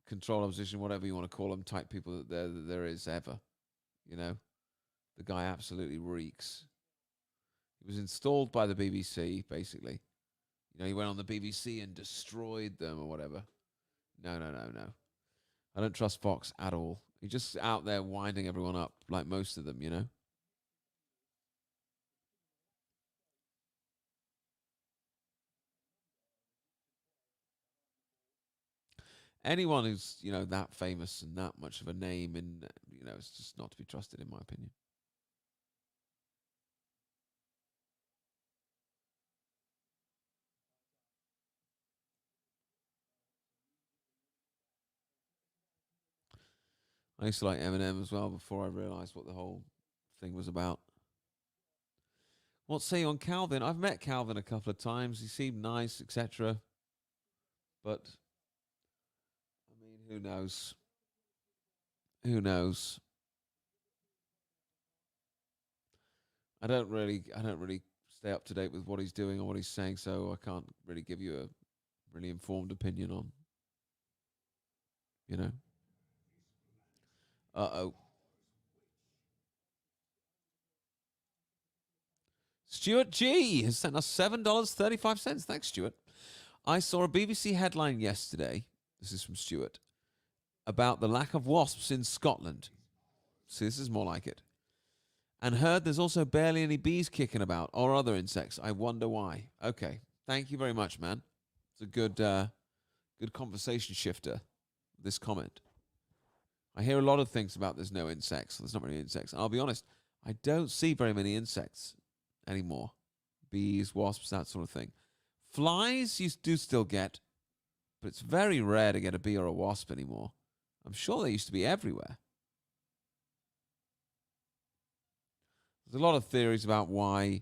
control opposition, whatever you want to call them, type people that there is ever. You know, the guy absolutely reeks. He was installed by the BBC, basically. You know, he went on the BBC and destroyed them or whatever. No. I don't trust Fox at all. He's just out there winding everyone up, like most of them, you know. Anyone who's, you know, that famous and that much of a name, and you know, it's just not to be trusted, in my opinion. I used to like Eminem as well before I realised what the whole thing was about. What say you on Calvin? I've met Calvin a couple of times. He seemed nice, etc. But I mean, who knows? Who knows? I don't really stay up to date with what he's doing or what he's saying, so I can't really give you a really informed opinion on. You know. Uh-oh. Stuart G has sent us $7.35. Thanks, Stuart. I saw a BBC headline yesterday. This is from Stuart about the lack of wasps in Scotland. See, this is more like it. And heard there's also barely any bees kicking about or other insects. I wonder why. Okay, thank you very much, man. It's a good conversation shifter, this comment. I hear a lot of things about there's no insects. There's not many insects. And I'll be honest, I don't see very many insects anymore. Bees, wasps, that sort of thing. Flies you do still get, but it's very rare to get a bee or a wasp anymore. I'm sure they used to be everywhere. There's a lot of theories about why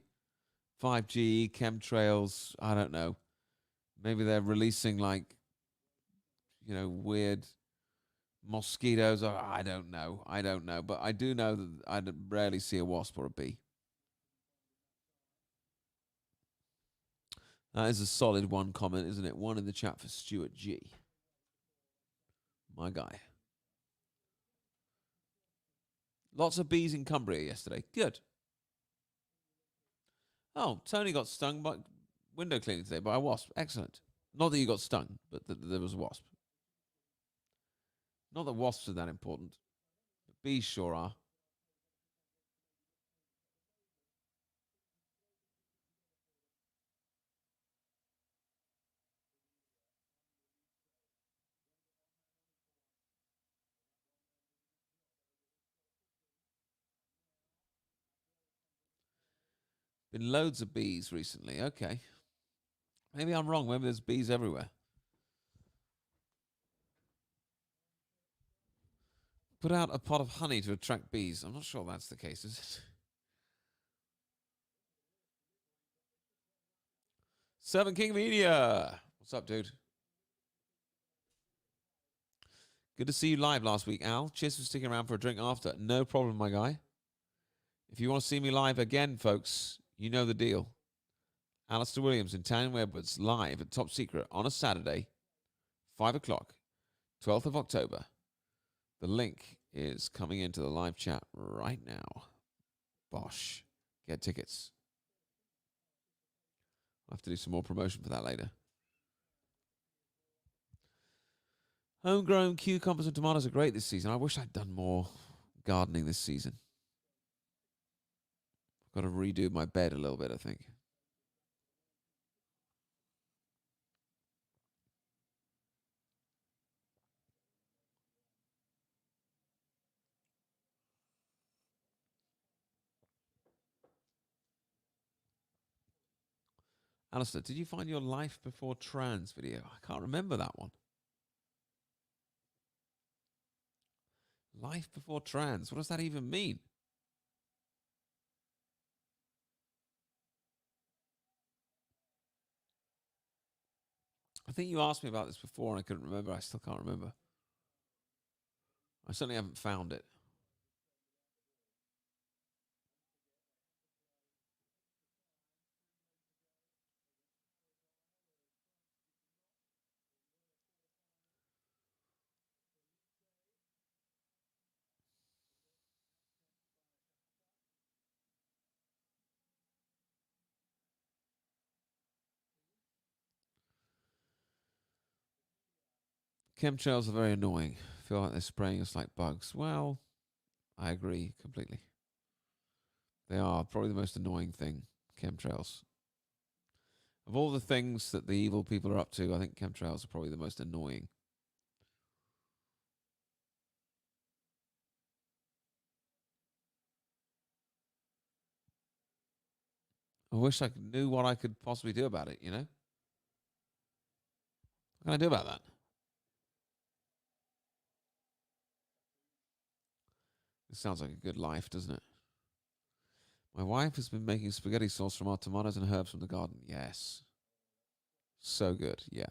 5G, chemtrails, I don't know. Maybe they're releasing like, you know, weird mosquitoes. Or I don't know. But I do know that I rarely see a wasp or a bee. That is a solid one comment, isn't it? One in the chat for Stuart G. My guy. Lots of bees in Cumbria yesterday. Good. Oh, Tony got stung by window cleaning today by a wasp. Excellent. Not that you got stung, but that there was a wasp. Not that wasps are that important, but bees sure are. Been loads of bees recently. Okay. Maybe I'm wrong. Maybe there's bees everywhere. Put out a pot of honey to attract bees. I'm not sure that's the case, is it? Servant King Media. What's up, dude? Good to see you live last week, Al. Cheers for sticking around for a drink after. No problem, my guy. If you want to see me live again, folks, you know the deal. Alistair Williams and Tanya Edwards live at Top Secret on a Saturday, 5 o'clock, 12th of October. The link is coming into the live chat right now. Bosh. get tickets. I'll have to do some more promotion for that later. Homegrown cucumbers and tomatoes are great this season. I wish I'd done more gardening this season. I've got to redo my bed a little bit, I think. Alistair, did you find your Life Before Trans video? I can't remember that one. Life Before Trans. What does that even mean? I think you asked me about this before and I couldn't remember. I still can't remember. I certainly haven't found it. Chemtrails are very annoying. I feel like they're spraying us like bugs. Well, I agree completely. They are probably the most annoying thing, chemtrails. Of all the things that the evil people are up to, I think chemtrails are probably the most annoying. I wish I knew what I could possibly do about it, you know? What can I do about that? This sounds like a good life, doesn't it? My wife has been making spaghetti sauce from our tomatoes and herbs from the garden. Yes. So good, yeah.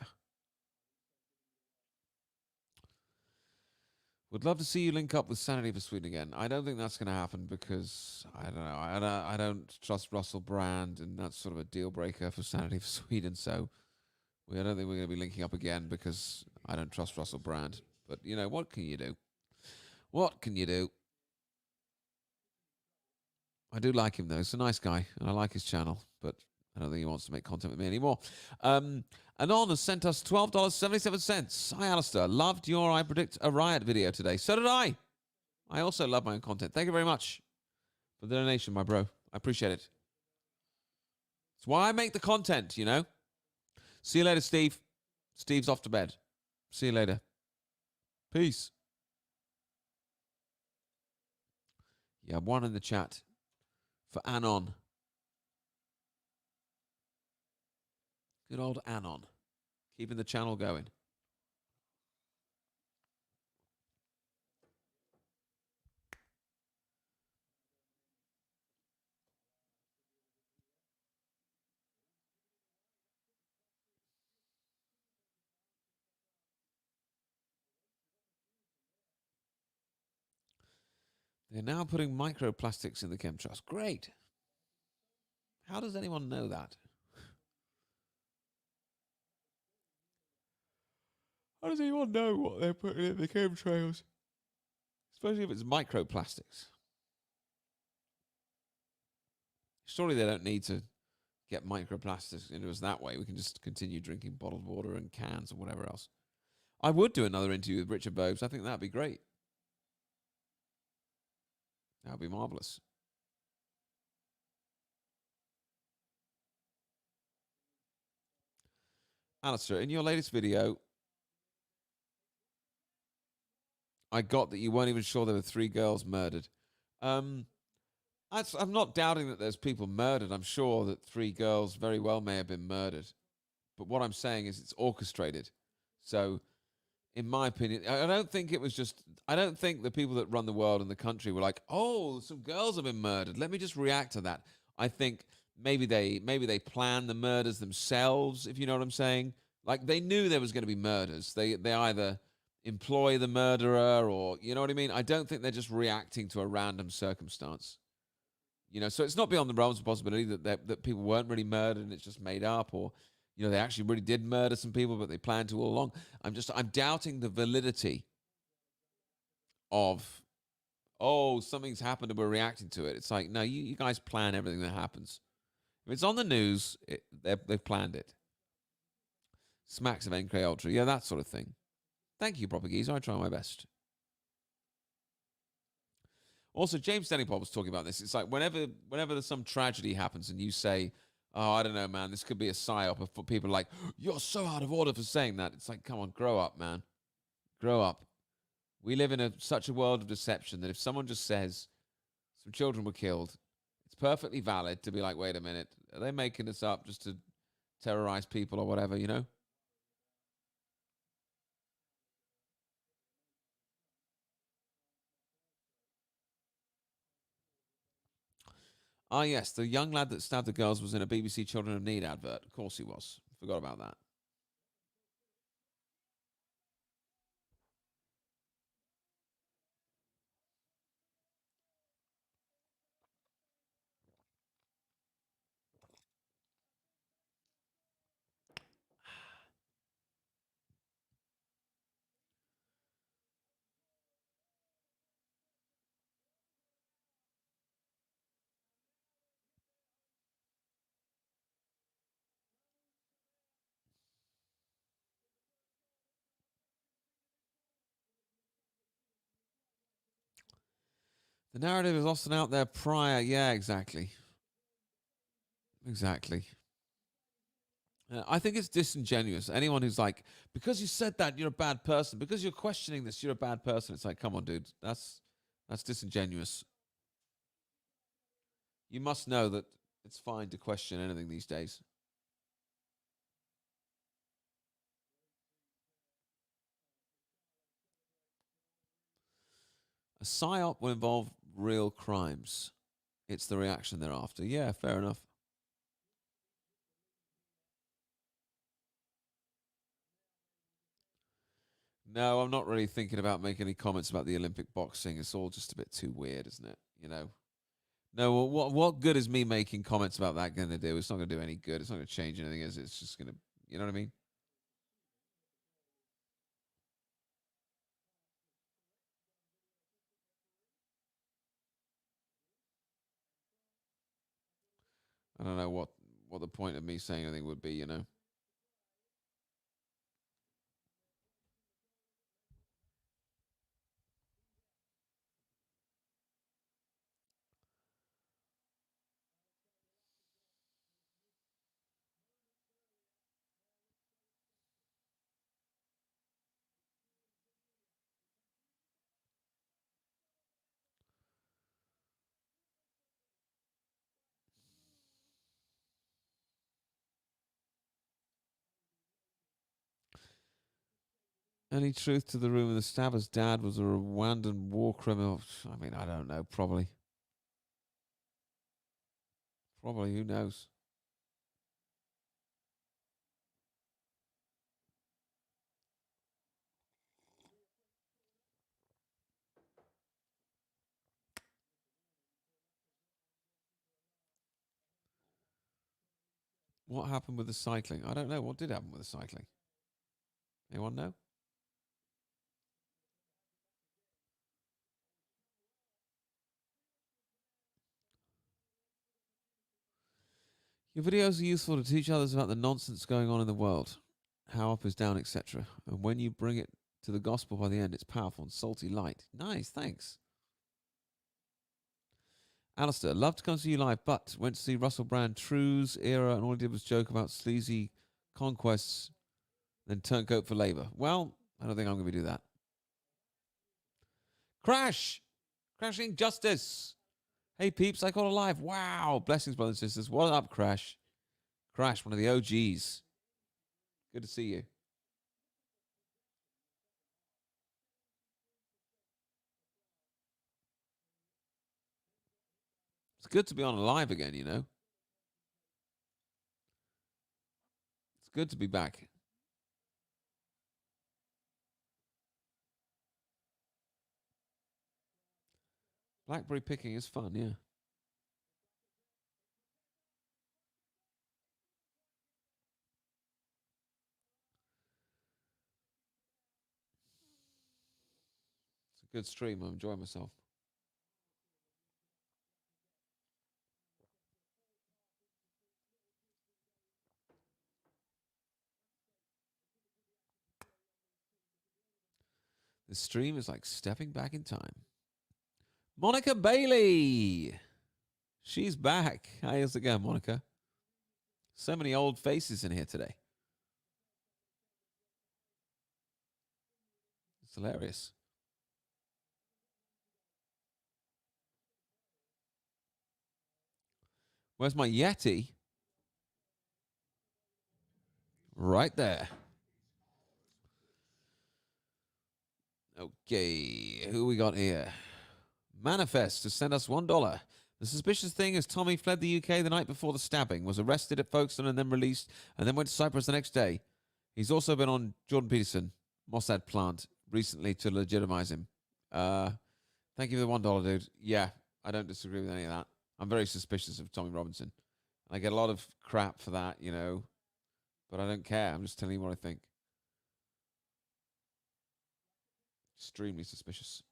Would love to see you link up with Sanity for Sweden again. I don't think that's going to happen because, I don't know, I don't trust Russell Brand, and that's sort of a deal breaker for Sanity for Sweden, so I don't think we're going to be linking up again because I don't trust Russell Brand. But, you know, what can you do? What can you do? I do like him, though. He's a nice guy, and I like his channel, but I don't think he wants to make content with me anymore. Anon has sent us $12.77. Hi, Alistair. Loved your I Predict a Riot video today. So did I. I also love my own content. Thank you very much for the donation, my bro. I appreciate it. It's why I make the content, you know. See you later, Steve. Steve's off to bed. See you later. Peace. Yeah, one in the chat for Anon. Good old Anon. Keeping the channel going. They're now putting microplastics in the chemtrails. Great. How does anyone know that? How does anyone know what they're putting in the chemtrails? Especially if it's microplastics. Surely they don't need to get microplastics into us that way. We can just continue drinking bottled water and cans or whatever else. I would do another interview with Richard Bobes. I think that'd be great. That'd be marvelous. Alistair, in your latest video, I got that you weren't even sure there were 3 girls murdered. I'm not doubting that there's people murdered. I'm sure that 3 girls very well may have been murdered. But what I'm saying is it's orchestrated. So, in my opinion, I don't think it was just... I don't think the people that run the world and the country were like, oh, some girls have been murdered. Let me just react to that. I think maybe they planned the murders themselves, if you know what I'm saying. Like, they knew there was going to be murders. They either employ the murderer or, you know what I mean? I don't think they're just reacting to a random circumstance. You know, so it's not beyond the realms of possibility that people weren't really murdered and it's just made up, or, you know, they actually really did murder some people, but they planned to all along. I'm doubting the validity of oh, something's happened and we're reacting to it. It's like, no, you guys plan everything that happens. If it's on the news, they've planned it. Smacks of NK Ultra. Yeah, that sort of thing. Thank you, Proper Geezer. I try my best. Also, James Dennypop was talking about this. It's like whenever there's some tragedy happens and you say, oh, I don't know, man, this could be a psyop. If people are like, you're so out of order for saying that. It's like, come on, grow up, man. Grow up. We live in such a world of deception that if someone just says some children were killed, it's perfectly valid to be like, wait a minute, are they making this up just to terrorize people or whatever, you know? Ah, yes, the young lad that stabbed the girls was in a BBC Children of Need advert. Of course he was. Forgot about that. The narrative is often out there prior. Yeah, exactly. Exactly. I think it's disingenuous. Anyone who's like, because you said that, you're a bad person. Because you're questioning this, you're a bad person. It's like, come on, dude. That's disingenuous. You must know that it's fine to question anything these days. A psyop will involve real crimes. It's the reaction thereafter. Yeah, fair enough. No, I'm not really thinking about making any comments about the Olympic boxing. It's all just a bit too weird, isn't it? You know. No, well, what good is me making comments about that going to do? It's not going to do any good. It's not going to change anything, is it? It's just going to, you know what I mean? I don't know what the point of me saying anything would be, you know. Any truth to the rumor the stabber's dad was a Rwandan war criminal? I mean, I don't know. Probably. Probably. Who knows? What happened with the cycling? I don't know. What did happen with the cycling? Anyone know? Your videos are useful to teach others about the nonsense going on in the world, how up is down, etc. And when you bring it to the gospel by the end, it's powerful and salty light. Nice, thanks. Alistair, love to come see you live, but went to see Russell Brand, True's era, and all he did was joke about sleazy conquests, then turncoat for Labour. Well, I don't think I'm going to do that. Crash! Crashing Justice! Hey peeps, I caught alive. Wow! Blessings, brothers and sisters. What up, Crash? Crash, one of the OGs. Good to see you. It's good to be on live again, you know. It's good to be back. Blackberry picking is fun, yeah. It's a good stream. I'm enjoying myself. The stream is like stepping back in time. Monica Bailey. She's back. How's it going, Monica? So many old faces in here today. It's hilarious. Where's my Yeti? Right there. Okay, who we got here? Manifest to send us $1. The suspicious thing is Tommy fled the UK the night before the stabbing, was arrested at Folkestone and then released, and then went to Cyprus the next day. He's also been on Jordan Peterson, Mossad plant, recently to legitimize him. Thank you for the $1, dude. Yeah, I don't disagree with any of that. I'm very suspicious of Tommy Robinson. I get a lot of crap for that, you know, but I don't care. I'm just telling you what I think. Extremely suspicious.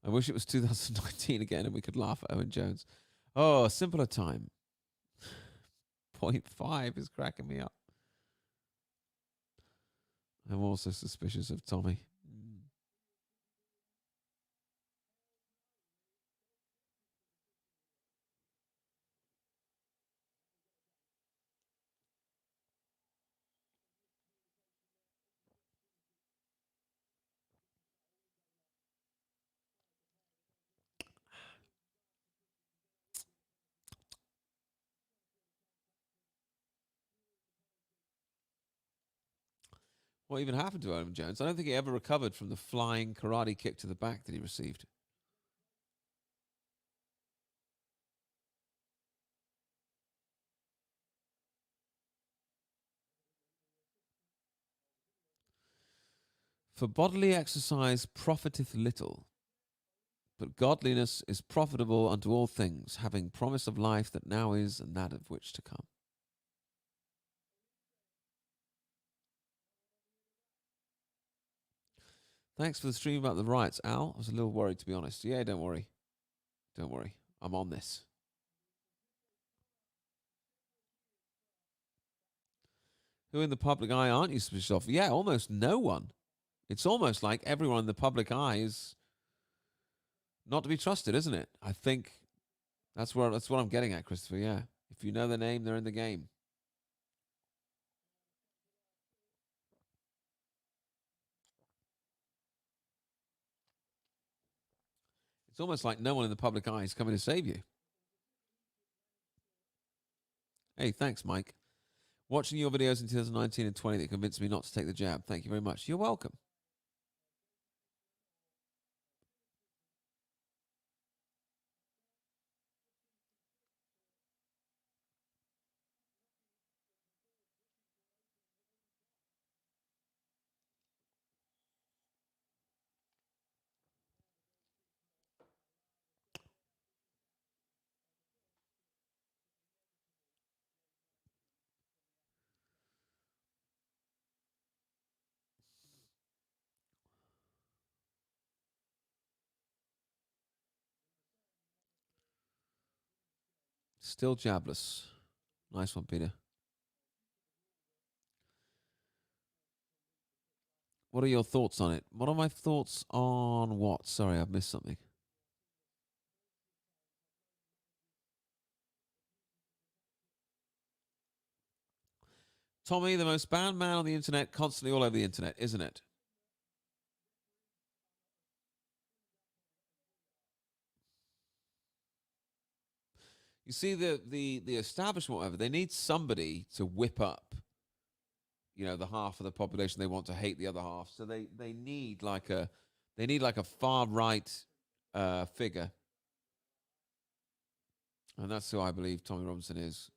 I wish it was 2019 again and we could laugh at Owen Jones. Oh, a simpler time. 0.5 is cracking me up. I'm also suspicious of Tommy. What even happened to Owen Jones? I don't think he ever recovered from the flying karate kick to the back that he received. For bodily exercise profiteth little, but godliness is profitable unto all things, having promise of life that now is and that of which to come. Thanks for the stream about the riots, Al. I was a little worried, to be honest. Yeah, don't worry. Don't worry. I'm on this. Who in the public eye aren't you suspicious of? Yeah, almost no one. It's almost like everyone in the public eye is not to be trusted, isn't it? I think that's what I'm getting at, Christopher. Yeah. If you know the name, they're in the game. It's almost like no one in the public eye is coming to save you. Hey, thanks, Mike. Watching your videos in 2019 and 20 that convinced me not to take the jab. Thank you very much. You're welcome. Still jabless. Nice one, Peter. What are your thoughts on it? What are my thoughts on what? Sorry, I've missed something. Tommy, the most banned man on the internet, constantly all over the internet, isn't it? You see, the establishment, whatever, they need somebody to whip up, you know, the half of the population they want to hate the other half. So they need like a far right figure, and that's who I believe Tommy Robinson is.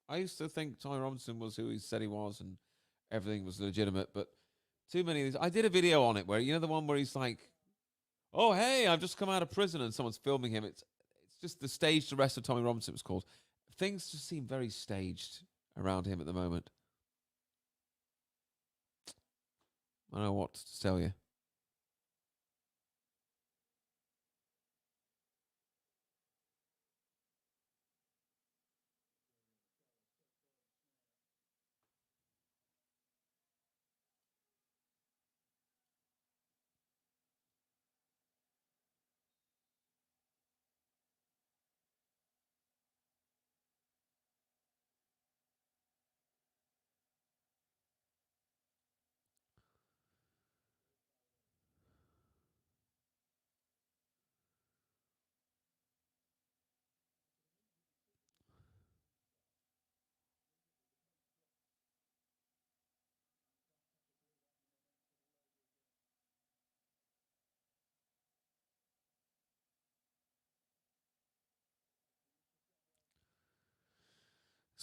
I used to think Tommy Robinson was who he said he was, and everything was legitimate. But too many of these. I did a video on it where, you know, the one where he's like, "Oh, hey, I've just come out of prison," and someone's filming him. It's just the staged arrest of Tommy Robinson. It was called. Things just seem very staged around him at the moment. I don't know what to tell you.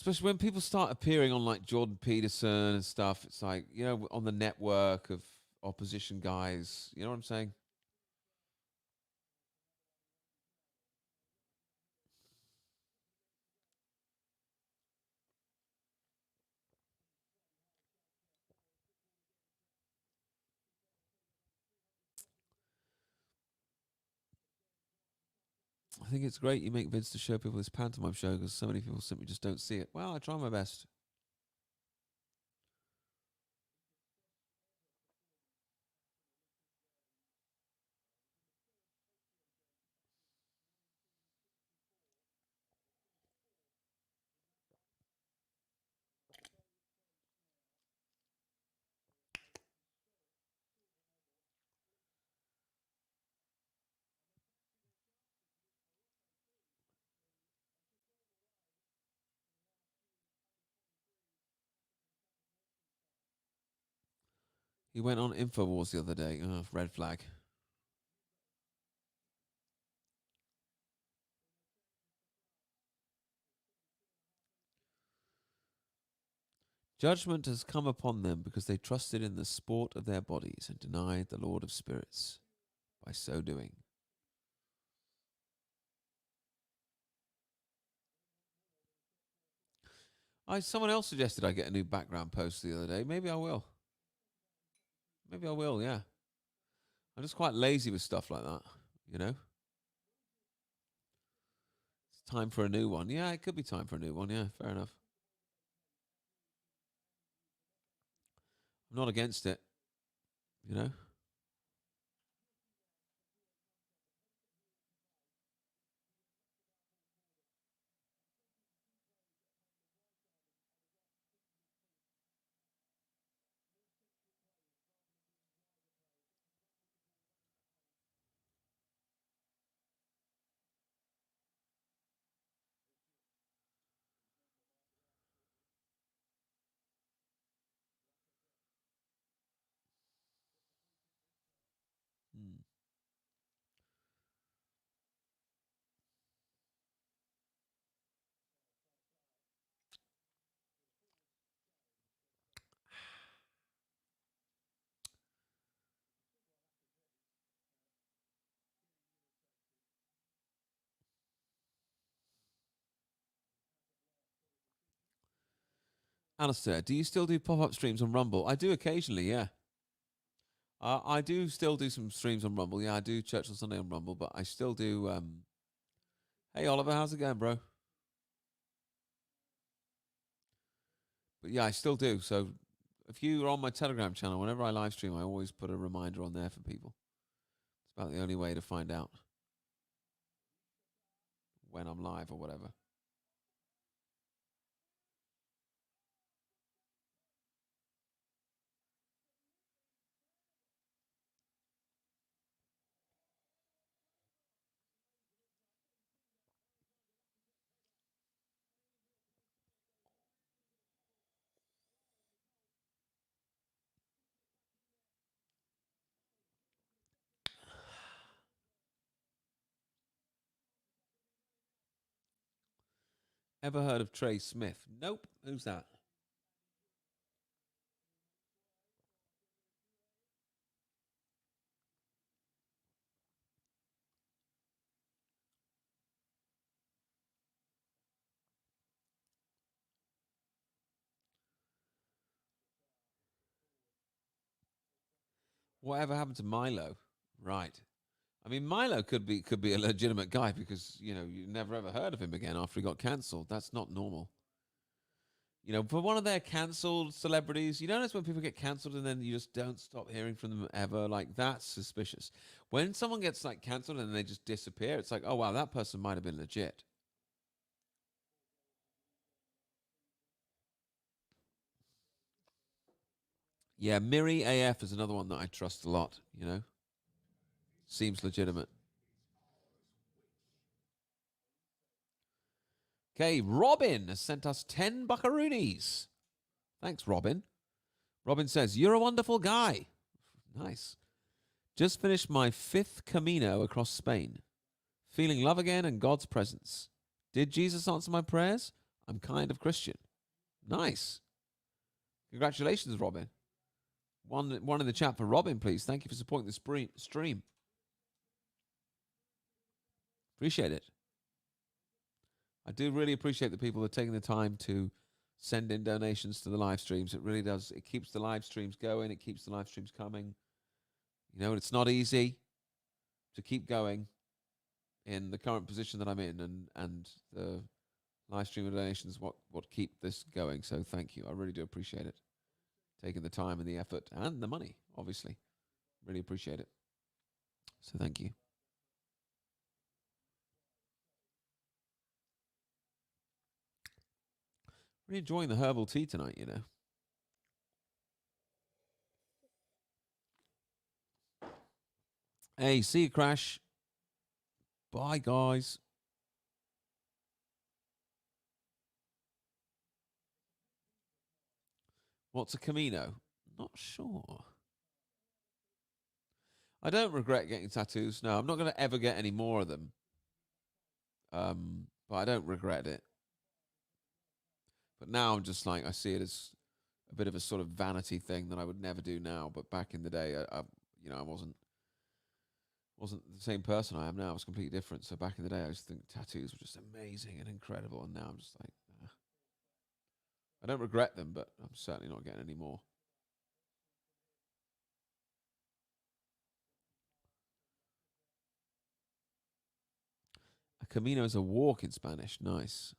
Especially when people start appearing on like Jordan Peterson and stuff. It's like, on the network of opposition guys. You know what I'm saying? I think it's great you make vids to show people this pantomime show because so many people simply just don't see it. Well, I try my best. He went on InfoWars the other day. Oh, red flag. Judgment has come upon them because they trusted in the sport of their bodies and denied the Lord of Spirits by so doing. Someone else suggested I get a new background post the other day. Maybe I will. Yeah. I'm just quite lazy with stuff like that, It's time for a new one. Yeah, it could be time for a new one. Yeah, fair enough. I'm not against it, you know? Hmm. Alistair, do you still do pop-up streams on Rumble? I do occasionally, yeah. I do still do some streams on Rumble. Yeah, I do Church on Sunday on Rumble, but I still do. Hey, Oliver, how's it going, bro? But yeah, I still do. So if you are on my Telegram channel, whenever I live stream, I always put a reminder on there for people. It's about the only way to find out when I'm live or whatever. Ever heard of Trey Smith? Nope. Who's that? Whatever happened to Milo? Right. I mean, Milo could be a legitimate guy because you never ever heard of him again after he got cancelled. That's not normal. For one of their cancelled celebrities, you notice when people get cancelled and then you just don't stop hearing from them ever. Like that's suspicious. When someone gets like cancelled and they just disappear, it's like, oh wow, that person might have been legit. Yeah, Miri AF is another one that I trust a lot. Seems legitimate. Okay, Robin has sent us 10 buckaroonies. Thanks, Robin. Robin says, you're a wonderful guy. Nice. Just finished my 5th Camino across Spain. Feeling love again and God's presence. Did Jesus answer my prayers? I'm kind of Christian. Nice. Congratulations, Robin. One in the chat for Robin, please. Thank you for supporting the stream. Appreciate it. I do really appreciate the people that are taking the time to send in donations to the live streams. It really does. It keeps the live streams going. It keeps the live streams coming. You know, it's not easy to keep going in the current position that I'm in, and the live stream donations what keep this going. So thank you. I really do appreciate it. Taking the time and the effort and the money, obviously. Really appreciate it. So thank you. Really enjoying the herbal tea tonight, you know. Hey, see you, Crash. Bye, guys. What's a Camino? Not sure. I don't regret getting tattoos. No, I'm not going to ever get any more of them. But I don't regret it. But now I'm just like, I see it as a bit of a sort of vanity thing that I would never do now. But back in the day, I wasn't the same person I am now. I was completely different. So back in the day, I used to think tattoos were just amazing and incredible. And now I'm just like, I don't regret them, but I'm certainly not getting any more. A camino is a walk in Spanish. Nice.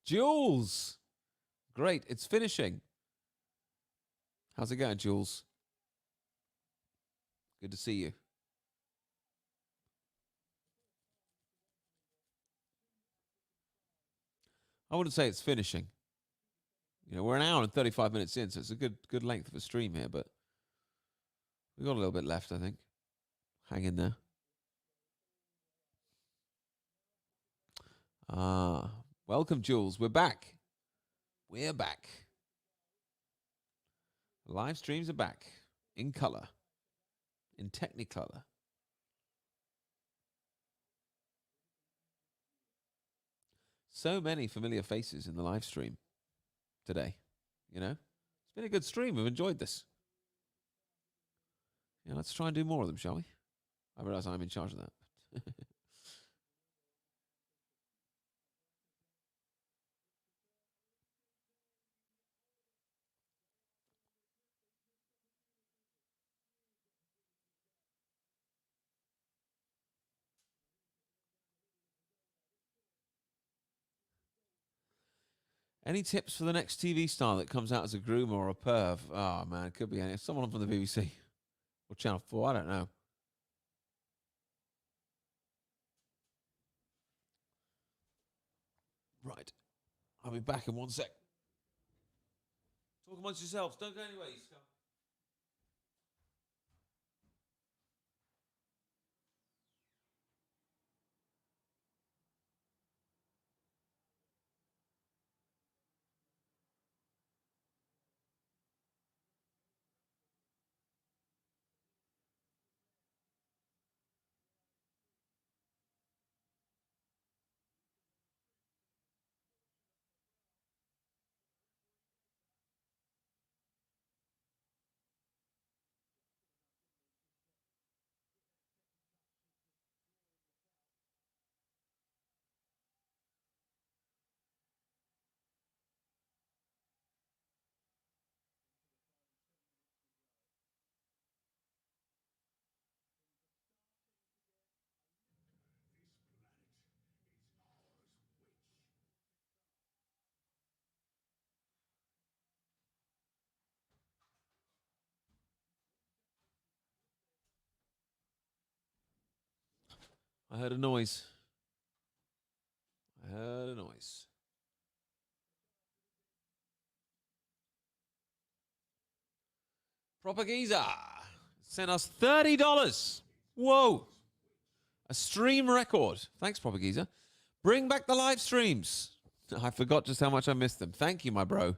Jules! Great, it's finishing. How's it going, Jules? Good to see you. I wouldn't say it's finishing. You know, we're an hour and 35 minutes in, so it's a good length of a stream here, but we've got a little bit left, I think. Hang in there. Welcome, Jules. We're back. We're back. Live streams are back in color, in Technicolor. So many familiar faces in the live stream today. You know, it's been a good stream. We've enjoyed this. Yeah, let's try and do more of them, shall we? I realize I'm in charge of that. Any tips for the next TV star that comes out as a groom or a perv? Oh, man, it could be any. Someone from the BBC or Channel 4. I don't know. Right. I'll be back in 1 sec. Talk amongst yourselves. Don't go anywhere, you scum. I heard a noise. I heard a noise. Propagiza sent us $30. Whoa. A stream record. Thanks, Propagiza. Bring back the live streams. I forgot just how much I missed them. Thank you, my bro.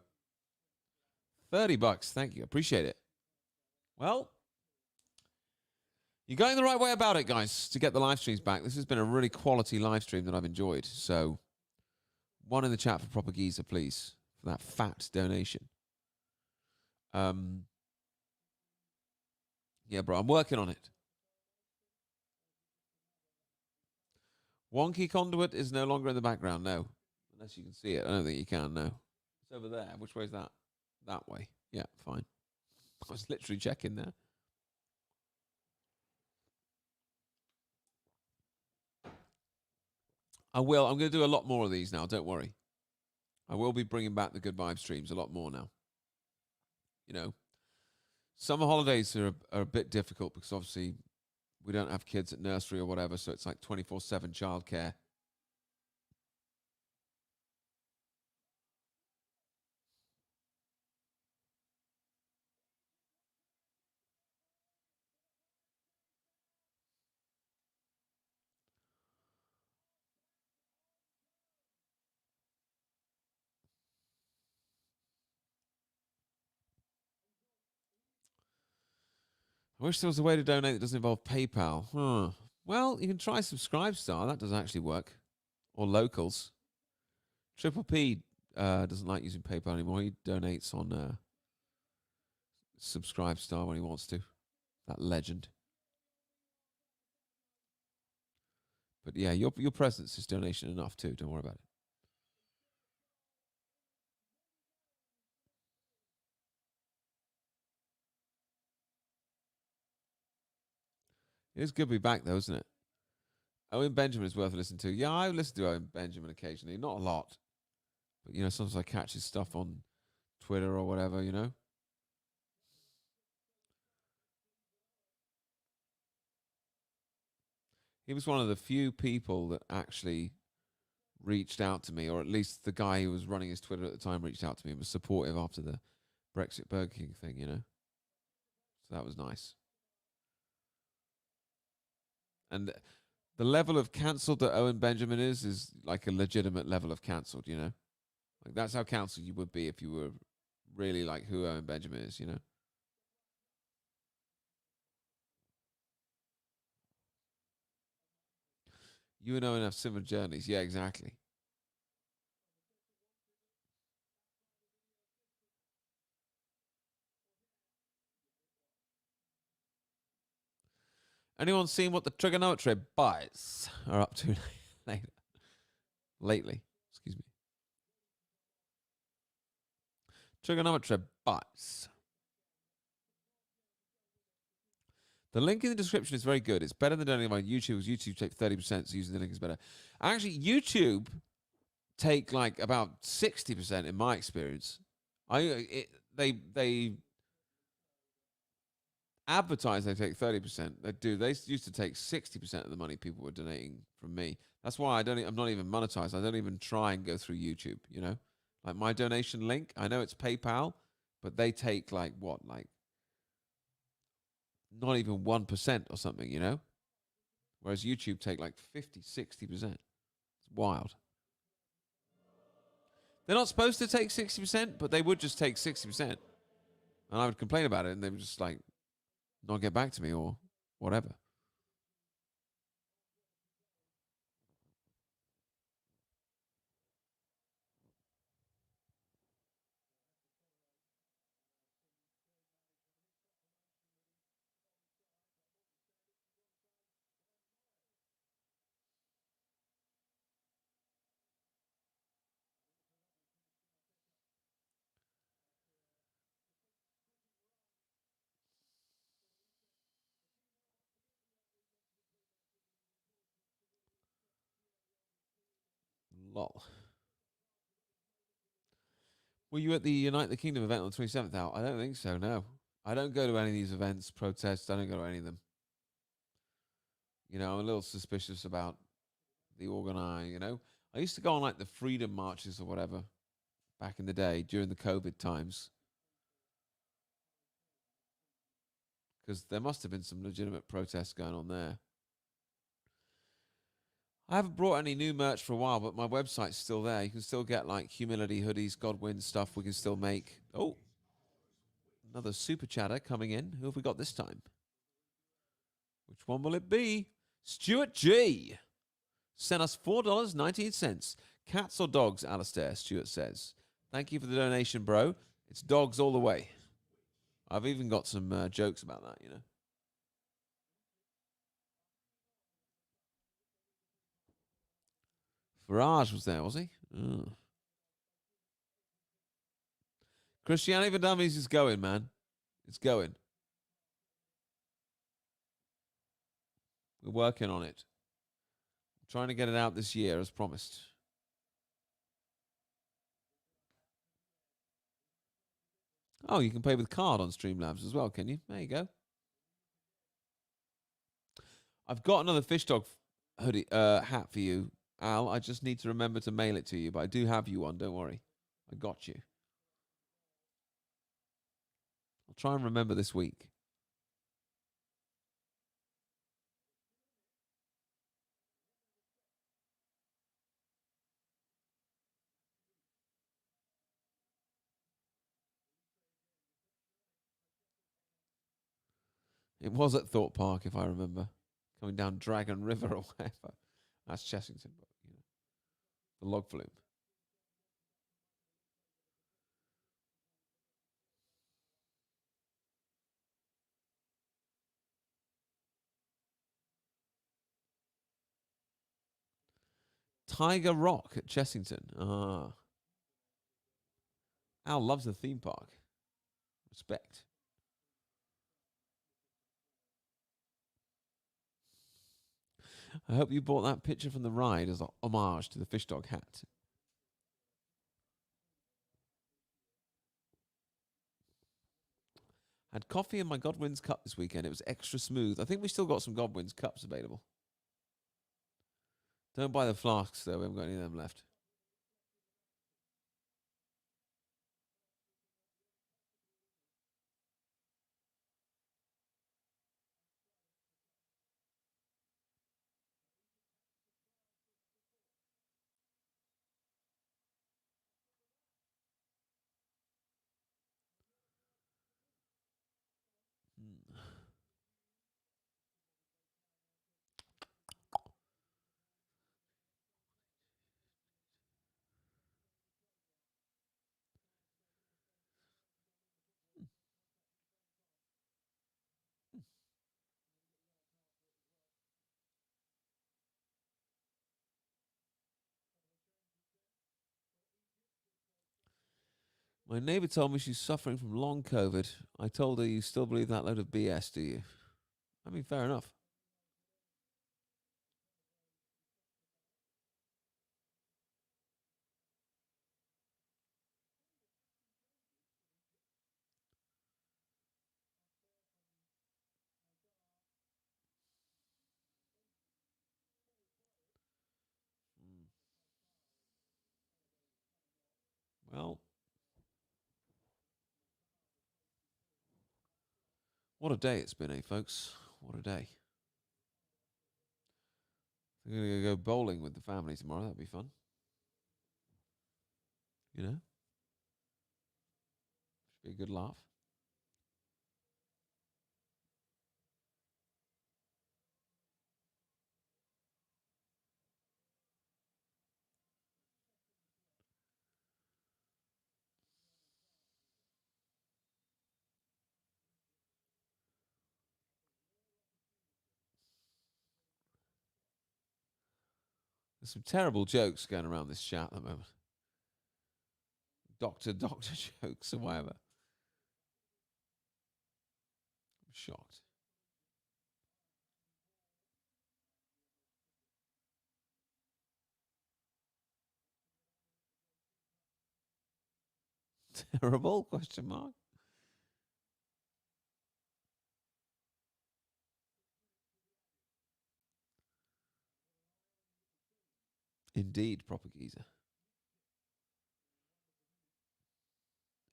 $30. Thank you. Appreciate it. Well, you're going the right way about it, guys, to get the live streams back. This has been a really quality live stream that I've enjoyed. So, one in the chat for Proper Geezer, please, for that fat donation. Yeah, bro, I'm working on it. Wonky Conduit is no longer in the background, no. Unless you can see it. I don't think you can, no. It's over there. Which way is that? That way. Yeah, fine. I was literally checking there. I will. I'm going to do a lot more of these now. Don't worry. I will be bringing back the Good Vibe streams a lot more now. You know, summer holidays are a bit difficult because obviously we don't have kids at nursery or whatever, so it's like 24/7 childcare. I wish there was a way to donate that doesn't involve PayPal. Huh. Well, you can try Subscribestar. That doesn't actually work. Or Locals. Triple P doesn't like using PayPal anymore. He donates on Subscribestar when he wants to. That legend. But yeah, your presence is donation enough too. Don't worry about it. It is good to be back though, isn't it? Owen Benjamin is worth listening to. Yeah, I listen to Owen Benjamin occasionally. Not a lot. But, you know, sometimes I catch his stuff on Twitter or whatever, you know. He was one of the few people that actually reached out to me, or at least the guy who was running his Twitter at the time reached out to me and was supportive after the Brexit Burger King thing, you know. So that was nice. And the level of cancelled that Owen Benjamin is like a legitimate level of cancelled, you know. Like that's how cancelled you would be if you were really like who Owen Benjamin is, you know. You and Owen have similar journeys. Yeah, exactly. Anyone seen what the trigonometry boys are up to lately? Excuse me. Trigonometry boys. The link in the description is very good. It's better than doing it on YouTube because YouTube takes 30%, so using the link is better. Actually, YouTube take like about 60% in my experience. They advertise they take 30%. They do. They used to take 60% of the money people were donating from me. That's why I'm not even monetized. I don't even try and go through YouTube, you know? Like my donation link, I know it's PayPal, but they take like what? Like not even 1% or something, you know? Whereas YouTube take like 50, 60%. It's wild. They're not supposed to take 60%, but they would just take 60%. And I would complain about it and they would just like not get back to me or whatever. Lol. Were you at the Unite the Kingdom event on the 27th out? I don't think so, no. I don't go to any of these events, protests. I don't go to any of them. You know, I'm a little suspicious about the organize, you know. I used to go on like the freedom marches or whatever back in the day during the COVID times. Because there must have been some legitimate protests going on there. I haven't brought any new merch for a while, but my website's still there. You can still get like humility hoodies, Godwin stuff we can still make. Oh, another super chatter coming in. Who have we got this time? Which one will it be? Stuart G sent us $4.19. Cats or dogs, Alistair, Stuart says. Thank you for the donation, bro. It's dogs all the way. I've even got some jokes about that, you know. Farage was there, was he? Oh. Christianity for Dummies is going, man. It's going. We're working on it. I'm trying to get it out this year, as promised. Oh, you can pay with card on Streamlabs as well, can you? There you go. I've got another fish dog hoodie hat for you, Al. I just need to remember to mail it to you, but I do have you one. Don't worry. I got you. I'll try and remember this week. It was at Thorpe Park, if I remember. Coming down Dragon River or whatever. That's Chessington, but you know. The log flume. Tiger Rock at Chessington. Ah. Al loves the theme park. Respect. I hope you bought that picture from the ride as a homage to the fish dog hat. Had coffee in my Godwin's cup this weekend. It was extra smooth. I think we still got some Godwin's cups available. Don't buy the flasks, though. We haven't got any of them left. My neighbour told me she's suffering from long COVID. I told her, you still believe that load of BS, do you? I mean, fair enough. Well, what a day it's been, eh, folks? What a day. We're going to go bowling with the family tomorrow. That'd be fun. You know? Should be a good laugh. There's some terrible jokes going around this chat at the moment. Doctor jokes or whatever. I'm shocked. Terrible? Question mark. Indeed, proper geezer.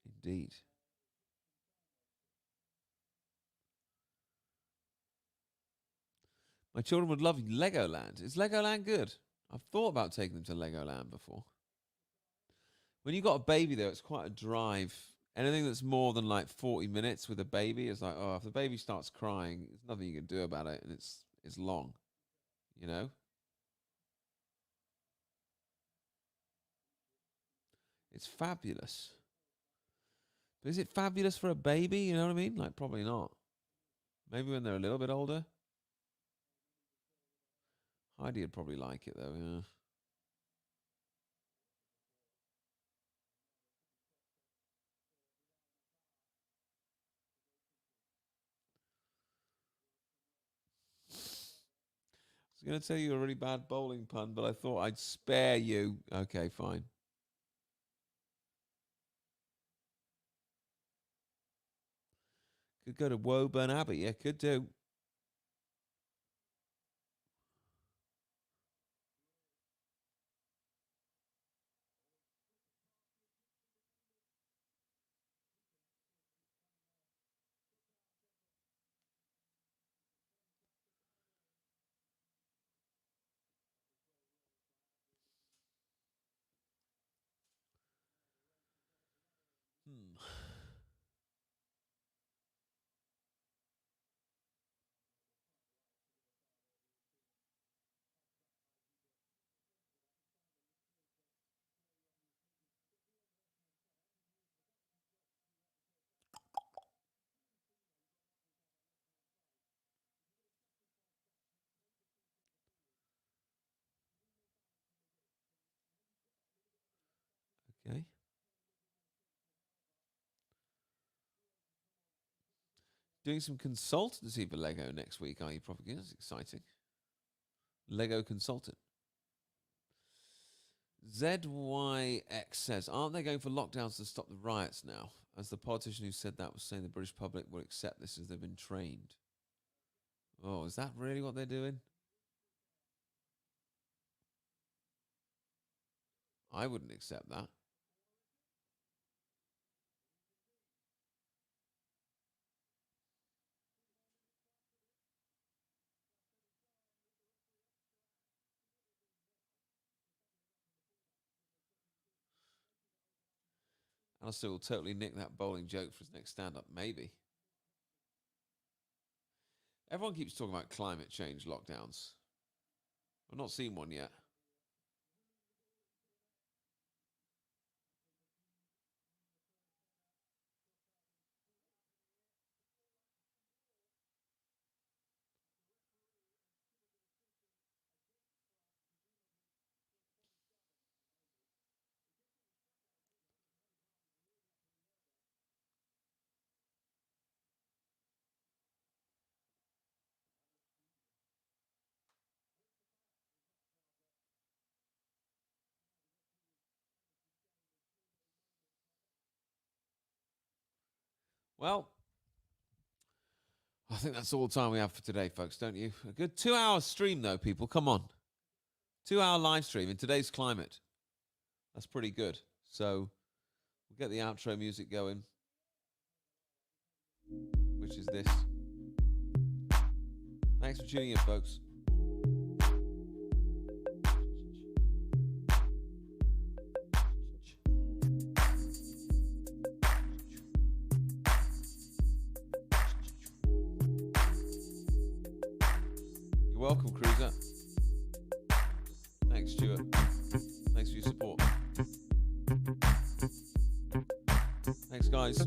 Indeed. My children would love Legoland. Is Legoland good? I've thought about taking them to Legoland before. When you've got a baby, though, it's quite a drive. Anything that's more than like 40 minutes with a baby is like, oh, if the baby starts crying, there's nothing you can do about it, and it's long, you know? It's fabulous. But is it fabulous for a baby? You know what I mean? Like, probably not. Maybe when they're a little bit older. Heidi would probably like it, though, yeah. I was going to tell you a really bad bowling pun, but I thought I'd spare you. Okay, fine. Could go to Woburn Abbey. Yeah, could do. Okay. Doing some consultancy for Lego next week, are you, Propaganda? That's exciting. Lego consultant. ZYX says, aren't they going for lockdowns to stop the riots now? As the politician who said that was saying the British public will accept this as they've been trained. Oh, is that really what they're doing? I wouldn't accept that. Alistair will totally nick that bowling joke for his next stand-up, maybe. Everyone keeps talking about climate change lockdowns. I've not seen one yet. Well, I think that's all the time we have for today, folks, don't you? A good 2-hour stream, though, people. Come on. 2-hour live stream in today's climate. That's pretty good. So we'll get the outro music going, which is this. Thanks for tuning in, folks. You're welcome, Cruiser. Thanks, Stuart. Thanks for your support. Thanks, guys.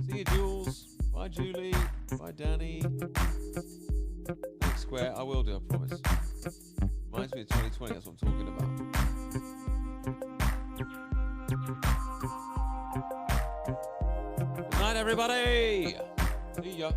See you, Jules. Bye, Julie. Bye, Danny. Thanks, Square. I will do, I promise. Reminds me of 2020. That's what I'm talking about. Good night, everybody. See ya.